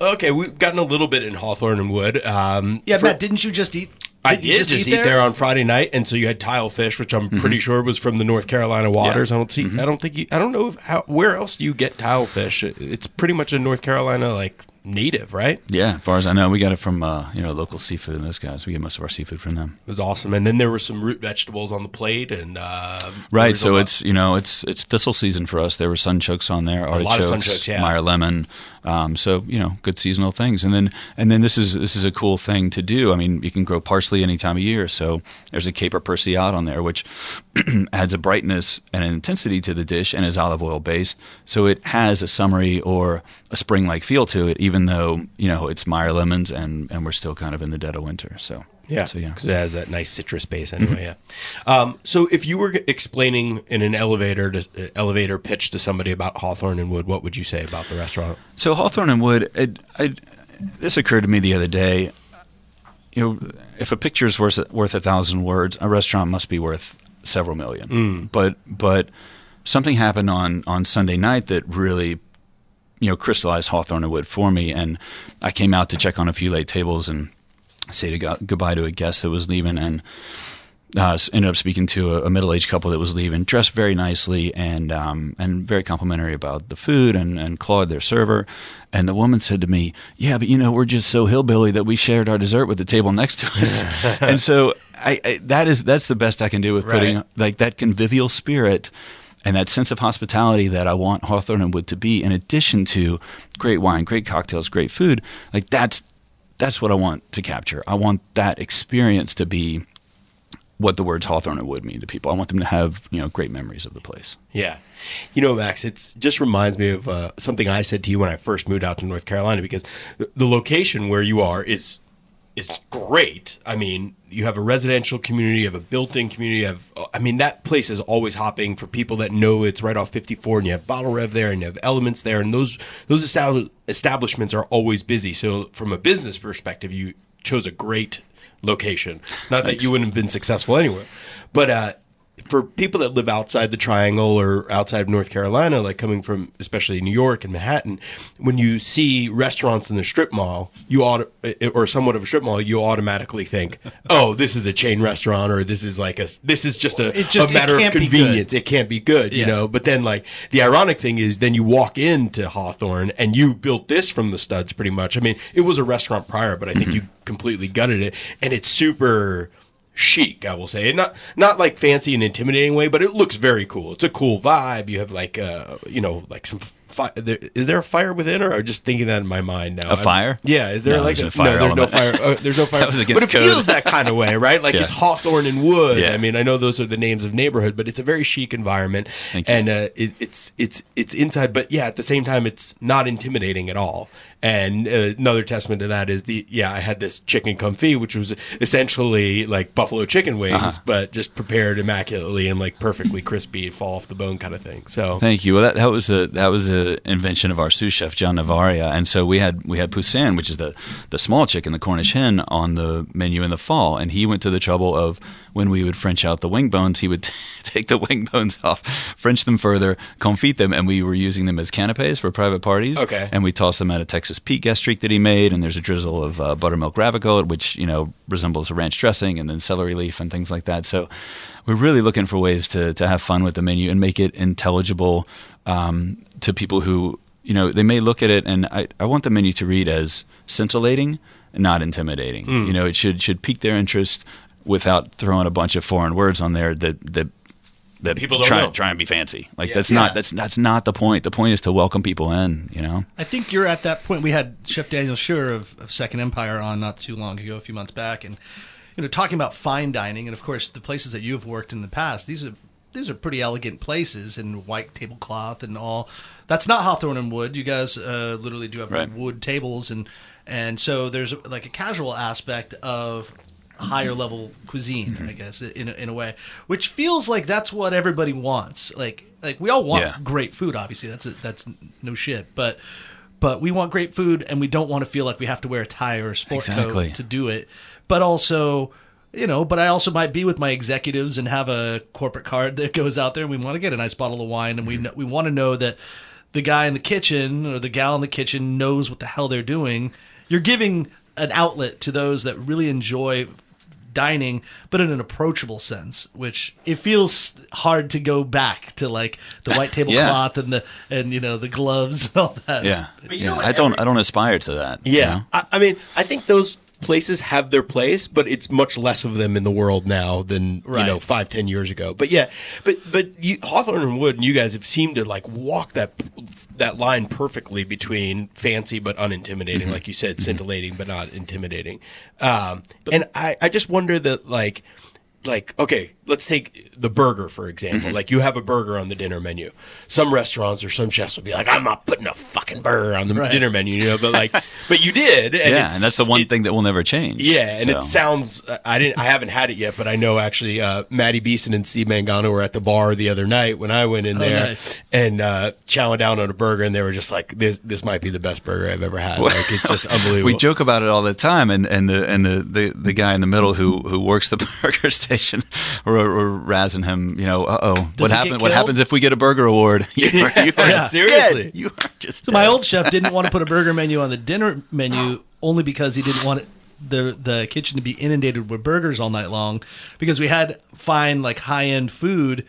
Okay, we've gotten a little bit in Hawthorne and Wood. Matt, didn't you just eat? I did just eat there on Friday night, and so you had tile fish, which I'm pretty sure was from the North Carolina waters. Yeah. I don't know where else do you get tile fish. It's pretty much a North Carolina native, right? Yeah, as far as I know, we got it from local seafood and those guys. We get most of our seafood from them. It was awesome, and then there were some root vegetables on the plate, and right. So it's thistle season for us. There were sunchokes on there, artichokes, a lot of sunchokes, Meyer lemon. So good seasonal things, and then this is a cool thing to do. I mean, you can grow parsley any time of year. So there's a caper persiate on there, which adds a brightness and an intensity to the dish, and is olive oil based. So it has a summery or a spring like feel to it, even though it's Meyer lemons and we're still kind of in the dead of winter. So. Yeah, because it has that nice citrus base anyway. Yeah. So if you were explaining in an elevator pitch to somebody about Hawthorne and Wood, what would you say about the restaurant? So Hawthorne and Wood, this occurred to me the other day. If a picture is worth 1,000 words, a restaurant must be worth several million. But something happened on Sunday night that really crystallized Hawthorne and Wood for me, and I came out to check on a few late tables and say goodbye to a guest that was leaving, and ended up speaking to a middle-aged couple that was leaving, dressed very nicely and very complimentary about the food, and Claude, their server. And the woman said to me, "Yeah, but we're just so hillbilly that we shared our dessert with the table next to us." And so that's the best I can do with putting that convivial spirit and that sense of hospitality that I want Hawthorne and Wood to be, in addition to great wine, great cocktails, great food. That's what I want to capture. I want that experience to be what the words Hawthorne and Wood mean to people. I want them to have great memories of the place. Yeah. Max, it just reminds me of something I said to you when I first moved out to North Carolina, because the location where you are is great. I mean, you have a residential community, you have a built-in community. That place is always hopping for people that know it's right off 54, and you have Bottle Rev there, and you have Elements there, and those establishments are always busy. So from a business perspective, you chose a great location. Not that you wouldn't have been successful anywhere, but for people that live outside the Triangle or outside of North Carolina, coming from especially New York and Manhattan, when you see restaurants in the strip mall, or somewhat of a strip mall, you automatically think, "Oh, this is a chain restaurant," or "This is just a matter of convenience. It can't be good," But then, the ironic thing is, then you walk into Hawthorne and you built this from the studs, pretty much. I mean, it was a restaurant prior, but I think you completely gutted it, and it's super chic, I will say. Not fancy and intimidating way, but it looks very cool. It's a cool vibe. You have some is there a fire within, or I'm just thinking that in my mind now? A fire? Yeah. Is there No, like there's no fire there's no element. fire. There's no fire. That was against but it code. feels that kind of way, right? Like Yeah. it's Hawthorne and Wood. Yeah. I mean, I know those are the names of neighborhood, but it's a very chic environment, Thank you. and it's inside, but yeah, at the same time, it's not intimidating at all. And another testament to that is I had this chicken confit, which was essentially like buffalo chicken wings, but just prepared immaculately and like perfectly crispy, fall off the bone kind of thing. So Thank you. Well, that was a invention of our sous chef John Navaria, and so we had poussin, which is the small chicken, the Cornish hen, on the menu in the fall, and he went to the trouble of, when we would French out the wing bones, he would take the wing bones off, French them further, confit them, and we were using them as canapes for private parties. Okay. And we tossed them at a Texas Pete gastrique that he made, and there's a drizzle of buttermilk ravigote, which resembles a ranch dressing, and then celery leaf and things like that. So we're really looking for ways to have fun with the menu and make it intelligible to people who, they may look at it, and I want the menu to read as scintillating, not intimidating. It should pique their interest without throwing a bunch of foreign words on there that people don't know. try and be fancy. Like Yeah. that's not the point. The point is to welcome people in. I think you're at that point. We had Chef Daniel Schur of Second Empire on not too long ago, a few months back, and talking about fine dining, and of course the places that you've worked in the past. These are pretty elegant places, and white tablecloth and all. That's not Hawthorne and Wood. You guys literally do have Right. wood tables, and so there's like a casual aspect of higher level cuisine, I guess, in a way, which feels like that's what everybody wants. Like we all want great food. Obviously, that's no shit. But we want great food, and we don't want to feel like we have to wear a tie or a sport coat to do it. But also, but I also might be with my executives and have a corporate card that goes out there, and we want to get a nice bottle of wine, and we want to know that the guy in the kitchen or the gal in the kitchen knows what the hell they're doing. You're giving an outlet to those that really enjoy dining, but in an approachable sense, which it feels hard to go back to, like the white tablecloth and the gloves and all that. Yeah, But I don't aspire to that. yeah, I mean, I think those places have their place, but it's much less of them in the world now than 5-10 years ago. But yeah, but Hawthorne and Wood and you guys have seemed to like walk that line perfectly between fancy but unintimidating, like you said, scintillating but not intimidating. And I just wonder that like, okay, let's take the burger, for example. Like, you have a burger on the dinner menu. Some restaurants or some chefs will be like, I'm not putting a fucking burger on the dinner menu, but you did. And and that's the one thing that will never change. Yeah, and it sounds, I haven't had it yet, but I know actually Matty Beeson and Steve Mangano were at the bar the other night when I went in there and chowing down on a burger, and they were just like, this might be the best burger I've ever had. Like, it's just unbelievable. We joke about it all the time, and the guy in the middle who works the burger station, we're razzing him, what happens if we get a burger award? You are seriously. dead. You are just So my old chef didn't want to put a burger menu on the dinner menu only because he didn't want the kitchen to be inundated with burgers all night long, because we had fine, like, high-end food,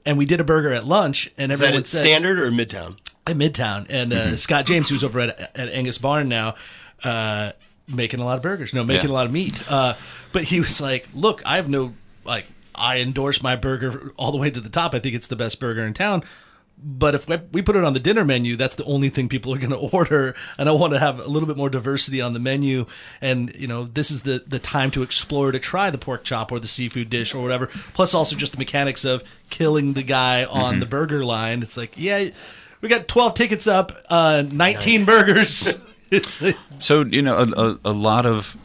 and we did a burger at lunch, and everyone said... Standard or Midtown? At Midtown. And Scott James, who's over at Angus Barn now, making a lot of burgers. Making a lot of meat. But he was like, look, I have no... like, I endorse my burger all the way to the top. I think it's the best burger in town. But if we put it on the dinner menu, that's the only thing people are going to order. And I want to have a little bit more diversity on the menu. And, this is the time to explore, to try the pork chop or the seafood dish or whatever. Plus also just the mechanics of killing the guy on the burger line. It's like, we got 12 tickets up, 19 burgers. So, a lot of...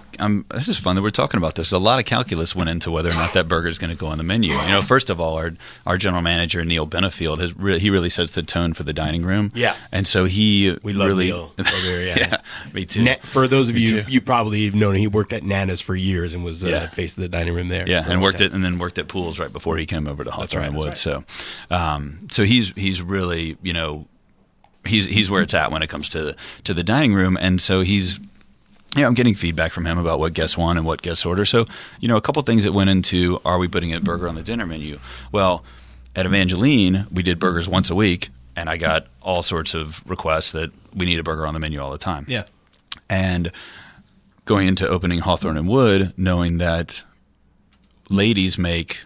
this is fun that we're talking about this. A lot of calculus went into whether or not that burger is going to go on the menu. First of all, our general manager, Neil Benefield, he really sets the tone for the dining room. Yeah. And so we love Neil over here, yeah, me too. For those of you probably know, he worked at Nana's for years and was face of the dining room there. Yeah, and worked at Pools right before he came over to Hawthorne and Wood. Right. So he's really, he's where it's at when it comes to the dining room, and so he's... I'm getting feedback from him about what guests want and what guests order. So, a couple things that went into, are we putting a burger on the dinner menu? Well, at Evangeline, we did burgers once a week, and I got all sorts of requests that we need a burger on the menu all the time. Yeah. And going into opening Hawthorne and Wood, knowing that ladies make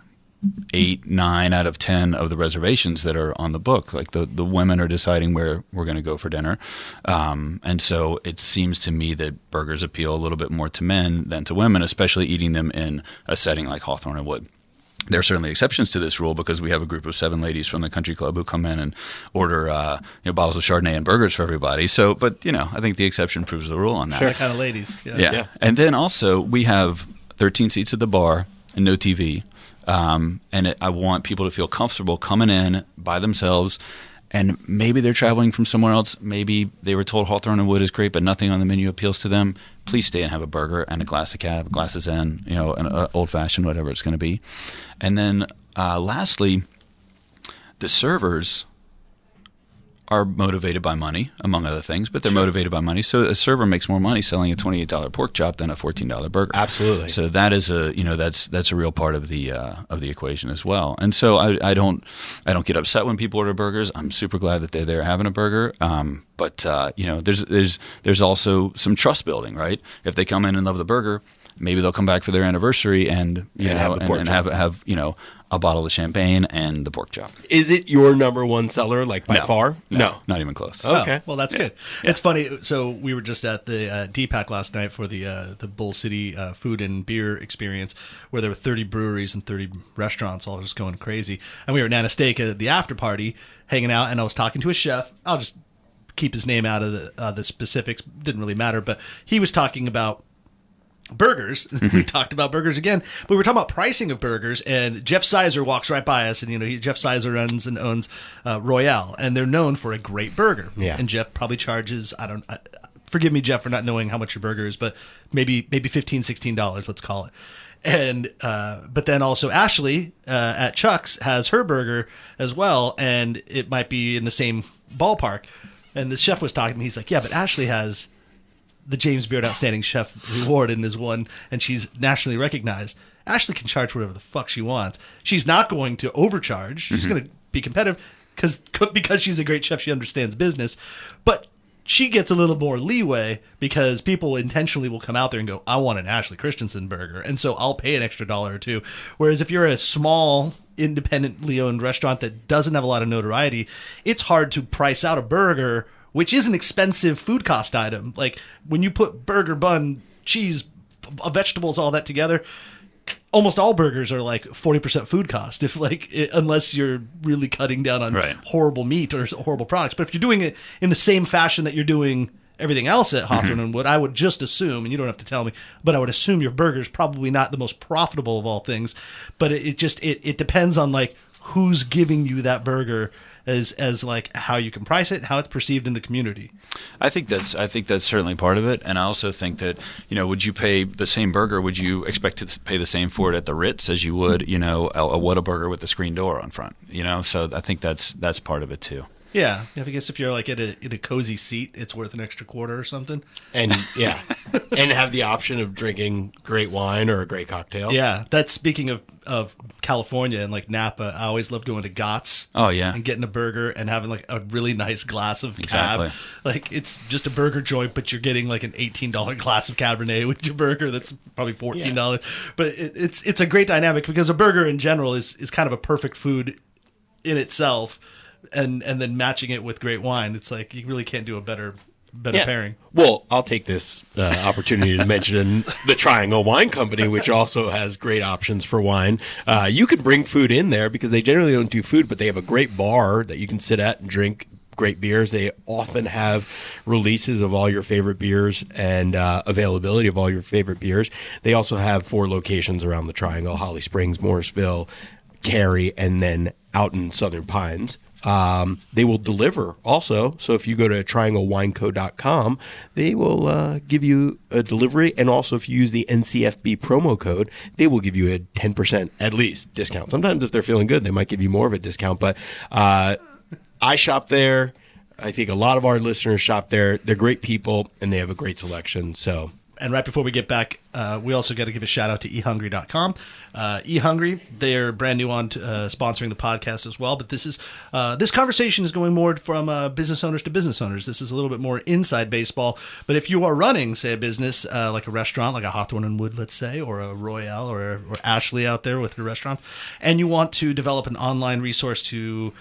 8, 9 out of 10 of the reservations that are on the book. Like the women are deciding where we're going to go for dinner. And so it seems to me that burgers appeal a little bit more to men than to women, especially eating them in a setting like Hawthorne and Wood. There are certainly exceptions to this rule because we have a group of 7 ladies from the country club who come in and order bottles of Chardonnay and burgers for everybody. So, but I think the exception proves the rule on that. Sure, kind of ladies. Yeah. And then also we have 13 seats at the bar and no TV. I want people to feel comfortable coming in by themselves, and maybe they're traveling from somewhere else. Maybe they were told Hawthorne and Wood is great, but nothing on the menu appeals to them. Please stay and have a burger and a glass of cab, a glass of Zen, an old fashioned, whatever it's going to be. And then lastly, the servers are motivated by money, among other things, but they're motivated by money. So a server makes more money selling a $28 pork chop than a $14 burger. Absolutely. So that is that's a real part of the equation as well. And so I don't get upset when people order burgers. I'm super glad that they're there having a burger. But there's also some trust building, right? If they come in and love the burger, maybe they'll come back for their anniversary and have a bottle of champagne and the pork chop. Is it your number one seller, like by far? No, not even close. Okay. Oh, well, that's good. Yeah. It's funny. So we were just at the DPAC last night for the Bull City food and beer experience, where there were 30 breweries and 30 restaurants all just going crazy. And we were at Nana Steak at the after party, hanging out, and I was talking to a chef. I'll just keep his name out of the specifics. Didn't really matter, but he was talking about burgers. We talked about burgers again, but we were talking about pricing of burgers, and Jeff Sizer walks right by us, and Jeff Sizer runs and owns Royale, and they're known for a great burger. Yeah. And Jeff probably charges, forgive me, Jeff, for not knowing how much your burger is, but maybe $15-$16, let's call it. And but then also Ashley at Chuck's has her burger as well, and it might be in the same ballpark. And the chef was talking to me, he's like, yeah, but Ashley has the James Beard Outstanding Chef Award and is one, and she's nationally recognized. Ashley can charge whatever the fuck she wants. She's not going to overcharge. She's going to be competitive because she's a great chef. She understands business, but she gets a little more leeway because people intentionally will come out there and go, I want an Ashley Christensen burger, and so I'll pay an extra $1 or $2. Whereas if you're a small, independently owned restaurant that doesn't have a lot of notoriety, it's hard to price out a burger, which is an expensive food cost item. Like when you put burger, bun, cheese, vegetables, all that together, almost all burgers are like 40% food cost. Unless you're really cutting down on horrible meat or horrible products. But if you're doing it in the same fashion that you're doing everything else at Hawthorne and Wood, I would just assume, and you don't have to tell me, but I would assume your burger's probably not the most profitable of all things. But it depends on like who's giving you that burger as like how you can price it, how it's perceived in the community. I think that's certainly part of it, and I also think that would you pay the same burger? Would you expect to pay the same for it at the Ritz as you would a Whataburger with the screen door on front? So I think that's part of it too. Yeah, I guess if you're like in a cozy seat, it's worth an extra $0.25 or something. And and have the option of drinking great wine or a great cocktail. Yeah, that's speaking of California and like Napa. I always love going to Gott's. Oh yeah, and getting a burger and having like a really nice glass of cab. Like it's just a burger joint, but you're getting like an $18 glass of Cabernet with your burger. That's probably $14. Yeah. But it's a great dynamic because a burger in general is kind of a perfect food in itself. And then matching it with great wine, it's like you really can't do a better pairing. Well, I'll take this opportunity to mention the Triangle Wine Company, which also has great options for wine. You can bring food in there because they generally don't do food, but they have a great bar that you can sit at and drink great beers. They often have releases of all your favorite beers and availability of all your favorite beers. They also have 4 locations around the Triangle: Holly Springs, Morrisville, Cary, and then out in Southern Pines. They will deliver also. So if you go to trianglewineco.com, they will give you a delivery. And also if you use the NCFB promo code, they will give you a 10% at least discount. Sometimes if they're feeling good, they might give you more of a discount. But I shop there. I think a lot of our listeners shop there. They're great people, and they have a great selection. So And right before we get back, we also got to give a shout out to ehungry.com. eHungry, they're brand new on sponsoring the podcast as well. But this conversation is going more from business owners to business owners. This is a little bit more inside baseball. But if you are running, say, a business like a restaurant, like a Hawthorne and Wood, let's say, or a Royale or Ashley out there with your restaurant, and you want to develop an online resource to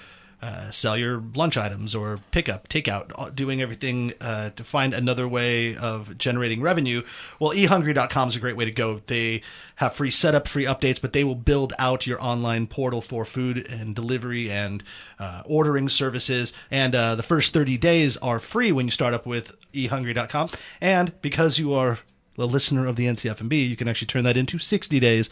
sell your lunch items or pickup, takeout, doing everything to find another way of generating revenue. Well, ehungry.com is a great way to go. They have free setup, free updates, but they will build out your online portal for food and delivery and ordering services. And the first 30 days are free when you start up with ehungry.com. And because you are a listener of the NCF&B, you can actually turn that into 60 days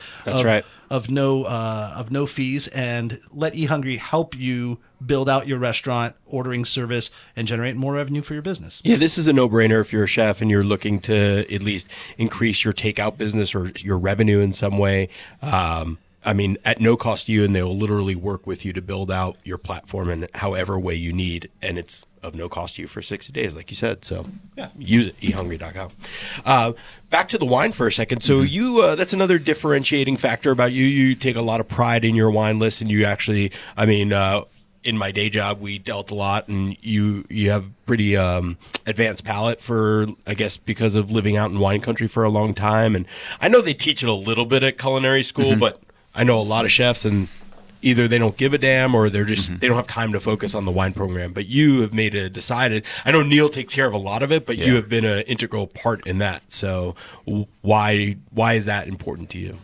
of no fees, and let eHungry help you build out your restaurant, ordering service, and generate more revenue for your business. Yeah, this is a no-brainer if you're a chef and you're looking to at least increase your takeout business or your revenue in some way. I mean, at no cost to you, and they will literally work with you to build out your platform in however way you need, and it's of no cost to you for 60 days, like you said. So yeah, use it, ehungry.com. Back to the wine for a second. So you, that's another differentiating factor about you. You take a lot of pride in your wine list, and you actually, I mean, in my day job, we dealt a lot, and you have pretty advanced palate for, I guess, because of living out in wine country for a long time. And I know they teach it a little bit at culinary school, but I know a lot of chefs, and either they don't give a damn or they're just they don't have time to focus on the wine program. But you have made a decided. I know Neil takes care of a lot of it, but you have been an integral part in that. So why is that important to you?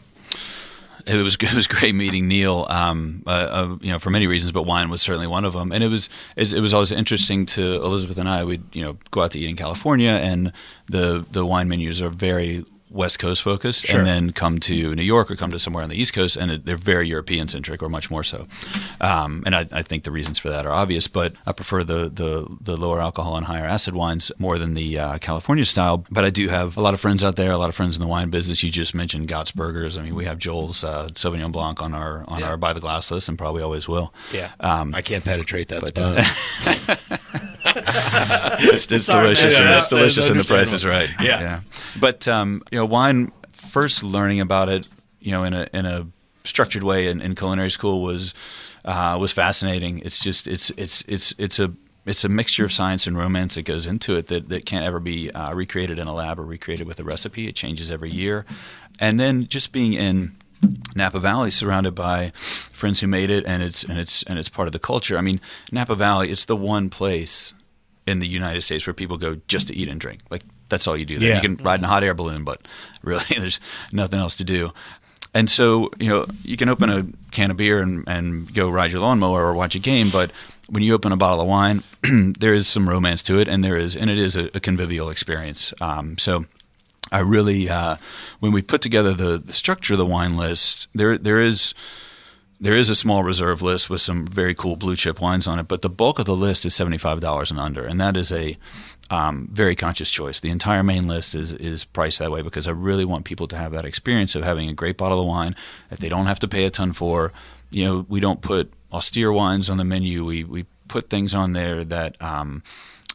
It was great meeting Neil, for many reasons, but wine was certainly one of them. And it was always interesting to Elizabeth and I. We'd go out to eat in California, and the wine menus are very West Coast focused, and then come to New York or come to somewhere on the East Coast, and they're very European centric, or much more so. And I think the reasons for that are obvious, but I prefer the lower alcohol and higher acid wines more than the California style. But I do have a lot of friends out there, a lot of friends in the wine business. You just mentioned Gott's Burgers. I mean, we have Joel's Sauvignon Blanc on our by the glass list, and probably always will. Yeah, I can't penetrate that spot. It's delicious, and it's delicious, and the price is right. Yeah. But wine. First learning about it, in a structured way in culinary school was fascinating. It's just it's a mixture of science and romance that goes into it that can't ever be recreated in a lab or recreated with a recipe. It changes every year, and then just being in Napa Valley, surrounded by friends who made it, and it's part of the culture. I mean, Napa Valley, it's the one place in the United States where people go just to eat and drink. Like, that's all you do there. Yeah. You can ride in a hot air balloon, but really there's nothing else to do. And so, you can open a can of beer and go ride your lawnmower or watch a game, but when you open a bottle of wine, there is some romance to it, and it is a convivial experience. So I really, when we put together the structure of the wine list, there is a small reserve list with some very cool blue chip wines on it, but the bulk of the list is $75 and under, and that is a very conscious choice. The entire main list is priced that way because I really want people to have that experience of having a great bottle of wine that they don't have to pay a ton for. We don't put austere wines on the menu. We put things on there that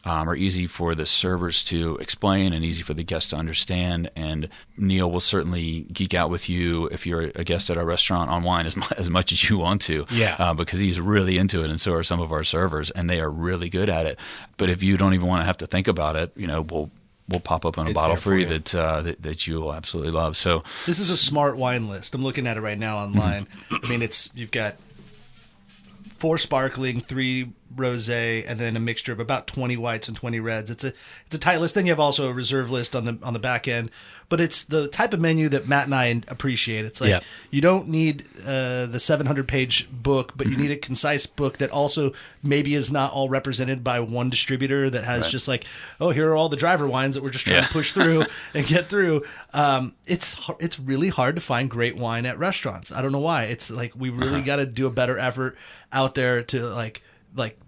are easy for the servers to explain and easy for the guests to understand. And Neil will certainly geek out with you if you're a guest at our restaurant on wine as much as you want to, because he's really into it, and so are some of our servers, and they are really good at it. But if you don't even want to have to think about it, we'll pop up on a bottle for you that you will absolutely love. So this is a smart wine list. I'm looking at it right now online. I mean, you've got 4 sparkling, 3 rosé, and then a mixture of about 20 whites and 20 reds. It's a tight list. Then you have also a reserve list on the back end, but it's the type of menu that Matt and I appreciate. It's like you don't need the 700-page book, but you need a concise book that also maybe is not all represented by one distributor that has just like, oh, here are all the driver wines that we're just trying to push through and get through. It's really hard to find great wine at restaurants. I don't know why. It's like we really got to do a better effort out there to like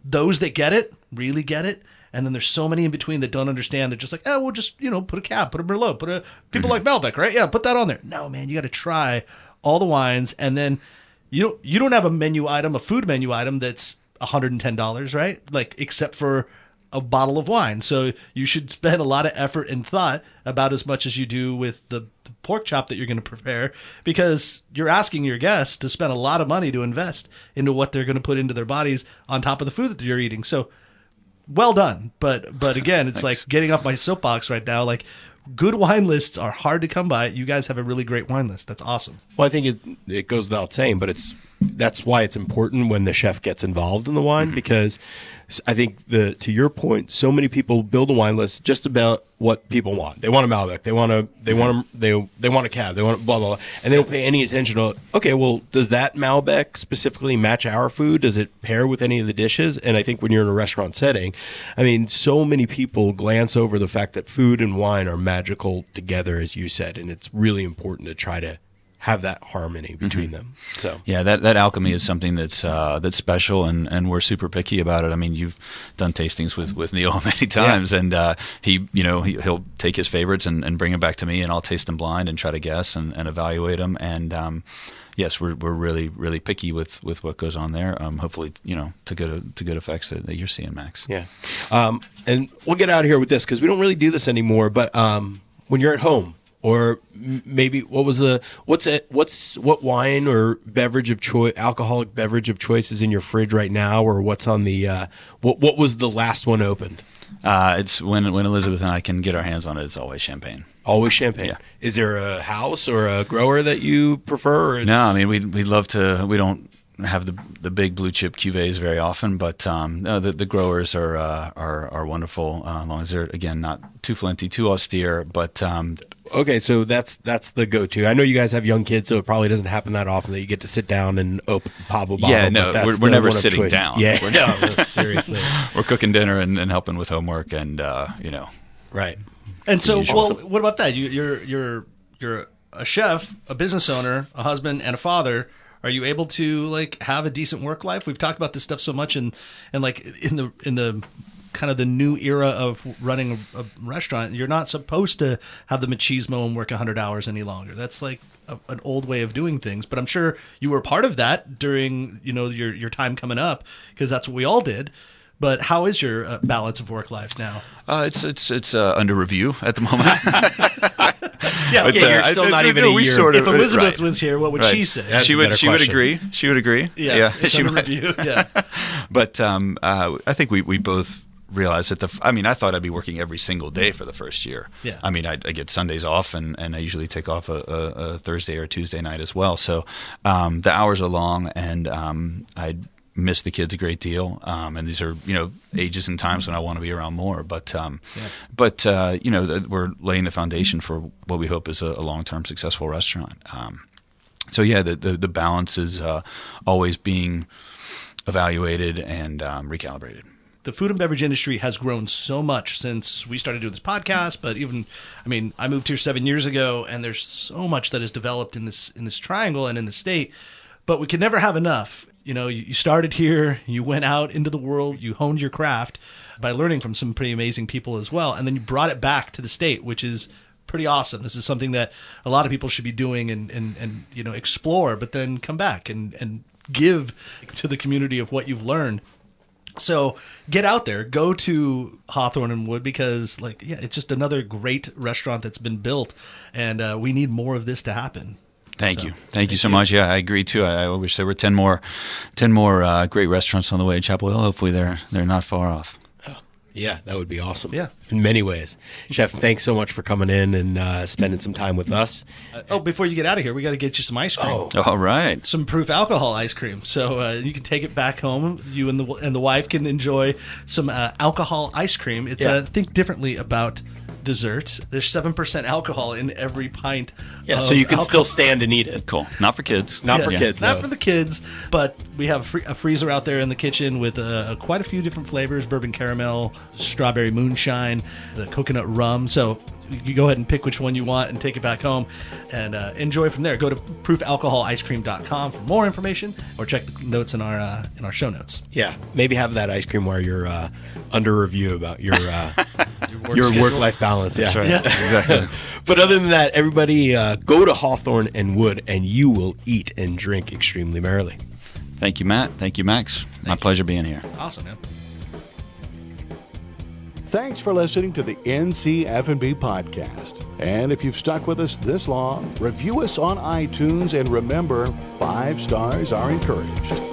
those that get it really get it, and then there's so many in between that don't understand. They're just like, oh, we'll just put a Cab, put a Merlot, put a people like Malbec, right? Yeah, put that on there. No, man, you got to try all the wines, and then you don't have a food menu item that's $110, right? Like, except for a bottle of wine. So you should spend a lot of effort and thought about as much as you do with the pork chop that you're going to prepare, because you're asking your guests to spend a lot of money to invest into what they're going to put into their bodies on top of the food that you're eating. So well done. But again, it's like getting off my soapbox right now. Like, good wine lists are hard to come by. You guys have a really great wine list. That's awesome. Well, I think it goes without saying, but that's why it's important when the chef gets involved in the wine, because I think to your point, so many people build a wine list just about what people want. They want a Malbec, they want a Cab, they want blah blah blah, and they don't pay any attention to, okay, well, does that Malbec specifically match our food? Does it pair with any of the dishes? And I think when you're in a restaurant setting, I mean, so many people glance over the fact that food and wine are magical together, as you said, and it's really important to try to have that harmony between them. So yeah, that alchemy is something that's special, and we're super picky about it. I mean, you've done tastings with Neil many times, and he'll take his favorites and bring them back to me, and I'll taste them blind and try to guess and evaluate them. And yes, we're really really picky with what goes on there. Hopefully, to good effects that you're seeing, Max. Yeah, and we'll get out of here with this because we don't really do this anymore. But when you're at home, or maybe what wine or beverage of choice, alcoholic beverage of choice is in your fridge right now, or what's on the what was the last one opened? It's when Elizabeth and I can get our hands on it. It's always champagne. Always champagne. Yeah. Is there a house or a grower that you prefer? No, I mean we'd love to. We don't have the big blue chip cuvées very often, but no, the growers are wonderful, as long as they're, again, not too flinty, too austere. But okay, so that's the go-to. I know you guys have young kids, so it probably doesn't happen that often that you get to sit down and pop a bottle. Yeah, no, we're never sitting down. Yeah, no, seriously. We're cooking dinner and helping with homework, and right. And so, well, what about that? You're a chef, a business owner, a husband, and a father. Are you able to like have a decent work life? We've talked about this stuff so much, and like in the kind of the new era of running a restaurant, you're not supposed to have the machismo and work 100 hours any longer. That's like an old way of doing things. But I'm sure you were part of that during your time coming up, because that's what we all did. But how is your balance of work life now? It's under review at the moment. Yeah, but, you're still not even a year. If Elizabeth was here, what would she say? That's she would agree. She would agree. Yeah, it's she under might. review. Yeah, but I think we both realized that I thought I'd be working every single day for the first year. Yeah. I mean, I get Sundays off, and I usually take off a Thursday or Tuesday night as well. So the hours are long, and I miss the kids a great deal, and these are ages and times when I want to be around more. But we're laying the foundation for what we hope is a long-term successful restaurant. So yeah, the balance is always being evaluated and recalibrated. The food and beverage industry has grown so much since we started doing this podcast, but I moved here 7 years ago, and there's so much that has developed in this triangle and in the state, but we could never have enough. You started here, you went out into the world, you honed your craft by learning from some pretty amazing people as well, and then you brought it back to the state, which is pretty awesome. This is something that a lot of people should be doing and explore, but then come back and give to the community of what you've learned. So get out there, go to Hawthorne and Wood, because it's just another great restaurant that's been built, and we need more of this to happen. Thank you so much. Yeah, I agree too. I wish there were 10 more great restaurants on the way to Chapel Hill. Hopefully they're not far off. Yeah, that would be awesome. Yeah, in many ways. Chef, thanks so much for coming in and spending some time with us. Before you get out of here, we got to get you some ice cream. Oh, all right. Some proof alcohol ice cream, so you can take it back home. You and the wife can enjoy some alcohol ice cream. It's think differently about dessert. There's 7% alcohol in every pint. Yeah, so you can still stand and eat it. Cool. Not for kids. Not for kids. Not for the kids, but we have a freezer out there in the kitchen with quite a few different flavors: bourbon caramel, strawberry moonshine, the coconut rum. So you go ahead and pick which one you want and take it back home and enjoy from there. Go to proofalcoholicecream.com for more information, or check the notes in our show notes. Yeah, maybe have that ice cream while you're under review about your work-life balance. Yeah, that's right. Yeah. Exactly. But other than that, everybody go to Hawthorne and Wood, and you will eat and drink extremely merrily. Thank you, Matt. Thank you, Max. My pleasure being here. Awesome, man. Thanks for listening to the NCF&B podcast. And if you've stuck with us this long, review us on iTunes and remember, 5 stars are encouraged.